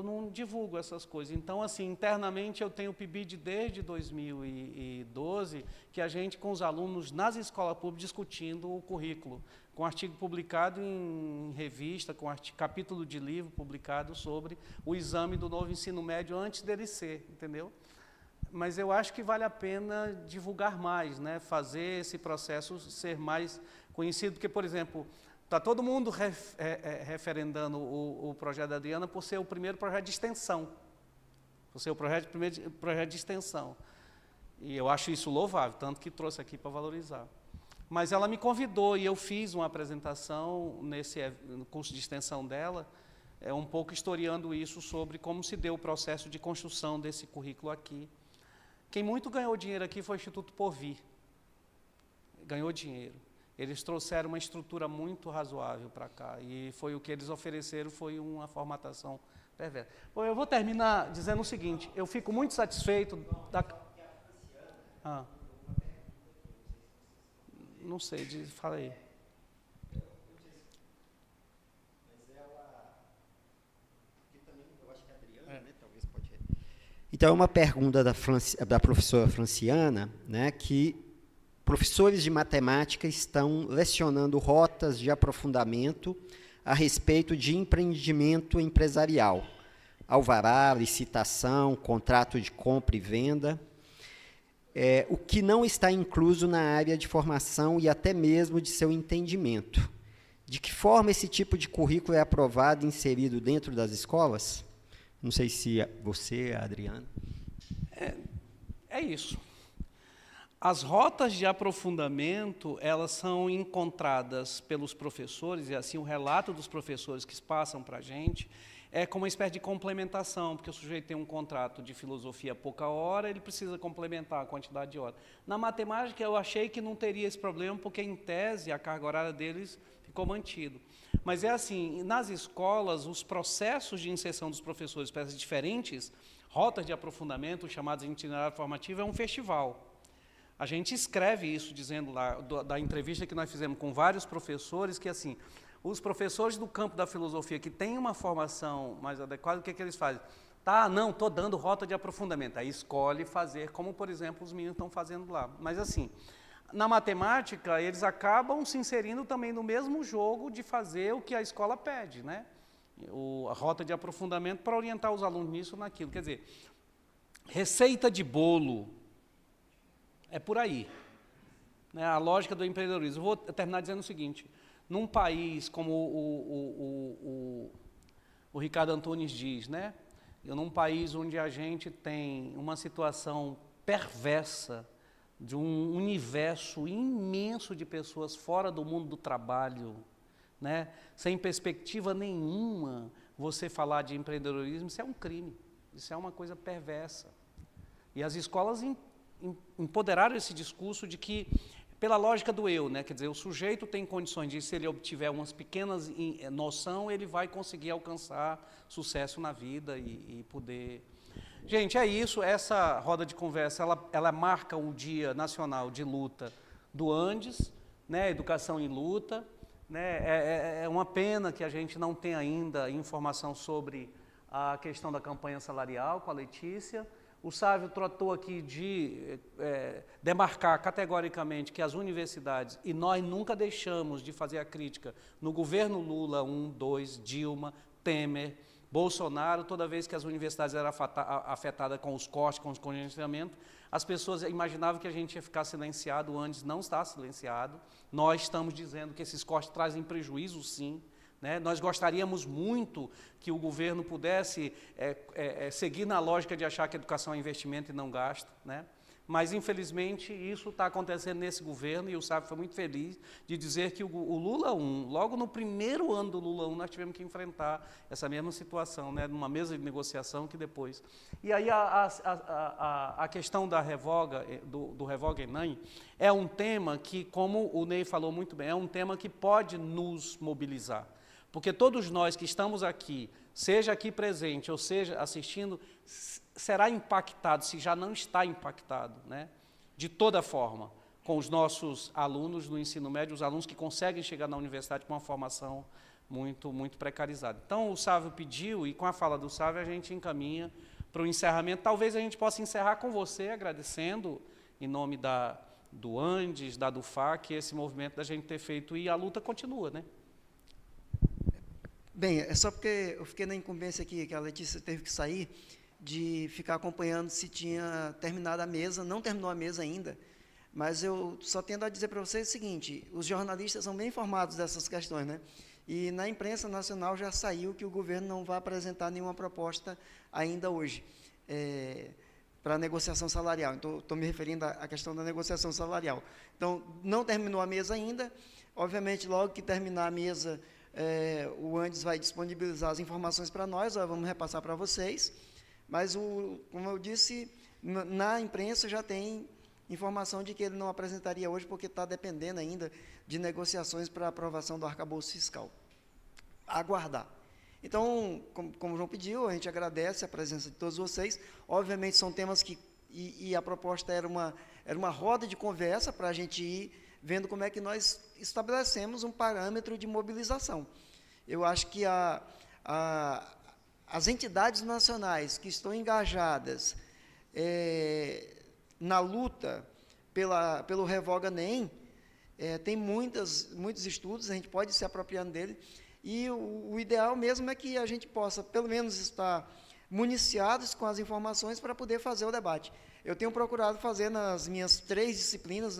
não divulgo essas coisas. Então, assim, internamente eu tenho o PIBID desde 2012, que a gente, com os alunos nas escolas públicas, discutindo o currículo, com artigo publicado em revista, com capítulo de livro publicado sobre o exame do novo ensino médio antes dele ser, entendeu? Mas eu acho que vale a pena divulgar mais, né? Fazer esse processo ser mais conhecido, porque, por exemplo, está todo mundo referendando o projeto da Adriana por ser o primeiro projeto de extensão. Por ser o primeiro projeto de extensão. E eu acho isso louvável, tanto que trouxe aqui para valorizar. Mas ela me convidou e eu fiz uma apresentação no curso de extensão dela, um pouco historiando isso sobre como se deu o processo de construção desse currículo aqui. Quem muito ganhou dinheiro aqui foi o Instituto Por Vir. Ganhou dinheiro. Eles trouxeram uma estrutura muito razoável para cá, e foi o que eles ofereceram, foi uma formatação perversa. Bom, eu vou terminar dizendo o seguinte, eu fico muito satisfeito da... Não sei, fala aí. Então, é uma pergunta da professora Franciana, né, que professores de matemática estão lecionando rotas de aprofundamento a respeito de empreendimento empresarial, alvará, licitação, contrato de compra e venda, o que não está incluso na área de formação e até mesmo de seu entendimento. De que forma esse tipo de currículo é aprovado e inserido dentro das escolas? Não sei se você, Adriana. É isso. As rotas de aprofundamento, elas são encontradas pelos professores, e assim o relato dos professores que passam para a gente é como uma espécie de complementação, porque o sujeito tem um contrato de filosofia pouca hora, ele precisa complementar a quantidade de horas. Na matemática, eu achei que não teria esse problema, porque, em tese, a carga horária deles ficou mantido. Mas é assim, nas escolas, os processos de inserção dos professores para essas diferentes rotas de aprofundamento, chamadas de itinerário formativo, é um festival. A gente escreve isso, dizendo lá, da entrevista que nós fizemos com vários professores, que, assim, os professores do campo da filosofia que têm uma formação mais adequada, o que eles fazem? Não, estou dando rota de aprofundamento. Aí escolhe fazer, como, por exemplo, os meninos estão fazendo lá. Mas, assim, na matemática, eles acabam se inserindo também no mesmo jogo de fazer o que a escola pede, né? A rota de aprofundamento para orientar os alunos nisso ou naquilo. Quer dizer, receita de bolo É por aí, né? A lógica do empreendedorismo. Eu vou terminar dizendo o seguinte, num país como o Ricardo Antunes diz, né? Num país onde a gente tem uma situação perversa de um universo imenso de pessoas fora do mundo do trabalho, né? Sem perspectiva nenhuma, você falar de empreendedorismo, isso é um crime, isso é uma coisa perversa. E as escolas empoderaram esse discurso de que, pela lógica do eu, né? Quer dizer, o sujeito tem condições de, se ele obtiver umas pequenas noção, ele vai conseguir alcançar sucesso na vida e poder... Gente, é isso, essa roda de conversa, ela marca o Dia Nacional de Luta do Andes, né? Educação em Luta, né? É uma pena que a gente não tenha ainda informação sobre a questão da campanha salarial com a Letícia. O Sávio tratou aqui de demarcar categoricamente que as universidades, e nós nunca deixamos de fazer a crítica no governo Lula 1, 2, Dilma, Temer, Bolsonaro, toda vez que as universidades eram afetadas com os cortes, com os congestionamentos, as pessoas imaginavam que a gente ia ficar silenciado, antes não está silenciado. Nós estamos dizendo que esses cortes trazem prejuízo, sim. Né? Nós gostaríamos muito que o governo pudesse seguir na lógica de achar que a educação é investimento e não gasto, né? Mas, infelizmente, isso está acontecendo nesse governo, e o Sávio foi muito feliz de dizer que o Lula 1, logo no primeiro ano do Lula 1, nós tivemos que enfrentar essa mesma situação, né? Numa mesa de negociação que depois... E aí a questão da revoga, do revoga Enem, é um tema que, como o Ney falou muito bem, é um tema que pode nos mobilizar. Porque todos nós que estamos aqui, seja aqui presente ou seja assistindo, será impactado, se já não está impactado, né? De toda forma, com os nossos alunos no ensino médio, os alunos que conseguem chegar na universidade com uma formação muito, muito precarizada. Então, o Sávio pediu, e com a fala do Sávio a gente encaminha para o encerramento. Talvez a gente possa encerrar com você, agradecendo, em nome do Andes, da DUFAC, esse movimento da gente ter feito, e a luta continua, né? Bem, é só porque eu fiquei na incumbência aqui, que a Letícia teve que sair, de ficar acompanhando se tinha terminado a mesa. Não terminou a mesa ainda, mas eu só tendo a dizer para vocês o seguinte: os jornalistas são bem informados dessas questões, né? E na imprensa nacional já saiu que o governo não vai apresentar nenhuma proposta ainda hoje para negociação salarial. Então, estou me referindo à questão da negociação salarial. Então, não terminou a mesa ainda. Obviamente, logo que terminar a mesa, o Andes vai disponibilizar as informações para nós, vamos repassar para vocês. Mas, como eu disse, na imprensa já tem informação de que ele não apresentaria hoje, porque está dependendo ainda de negociações para aprovação do arcabouço fiscal. Aguardar. Então, como o João pediu, a gente agradece a presença de todos vocês. Obviamente, são temas que... E a proposta era uma roda de conversa para a gente ir vendo como é que nós estabelecemos um parâmetro de mobilização. Eu acho que as entidades nacionais que estão engajadas na luta pelo Revoga NEM, tem muitos estudos, a gente pode se apropriando dele, e o ideal mesmo é que a gente possa, pelo menos, estar municiados com as informações para poder fazer o debate. Eu tenho procurado fazer nas minhas 3 disciplinas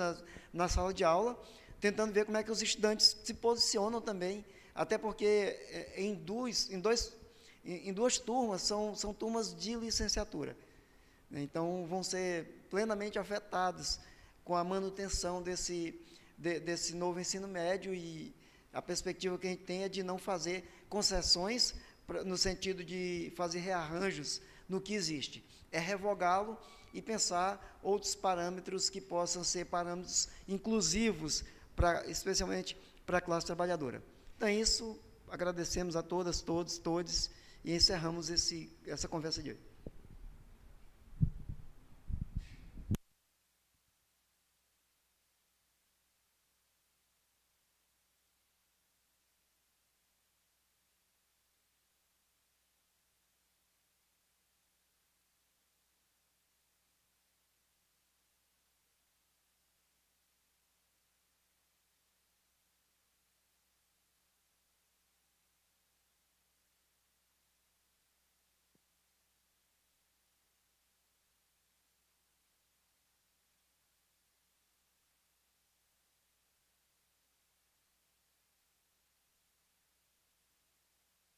na sala de aula, tentando ver como é que os estudantes se posicionam também, até porque em duas turmas são turmas de licenciatura. Então, vão ser plenamente afetados com a manutenção desse novo ensino médio, e a perspectiva que a gente tem é de não fazer concessões no sentido de fazer rearranjos no que existe. É revogá-lo e pensar outros parâmetros que possam ser parâmetros inclusivos, especialmente para a classe trabalhadora. Então, é isso. Agradecemos a todas, todos, todes, e encerramos essa conversa de hoje.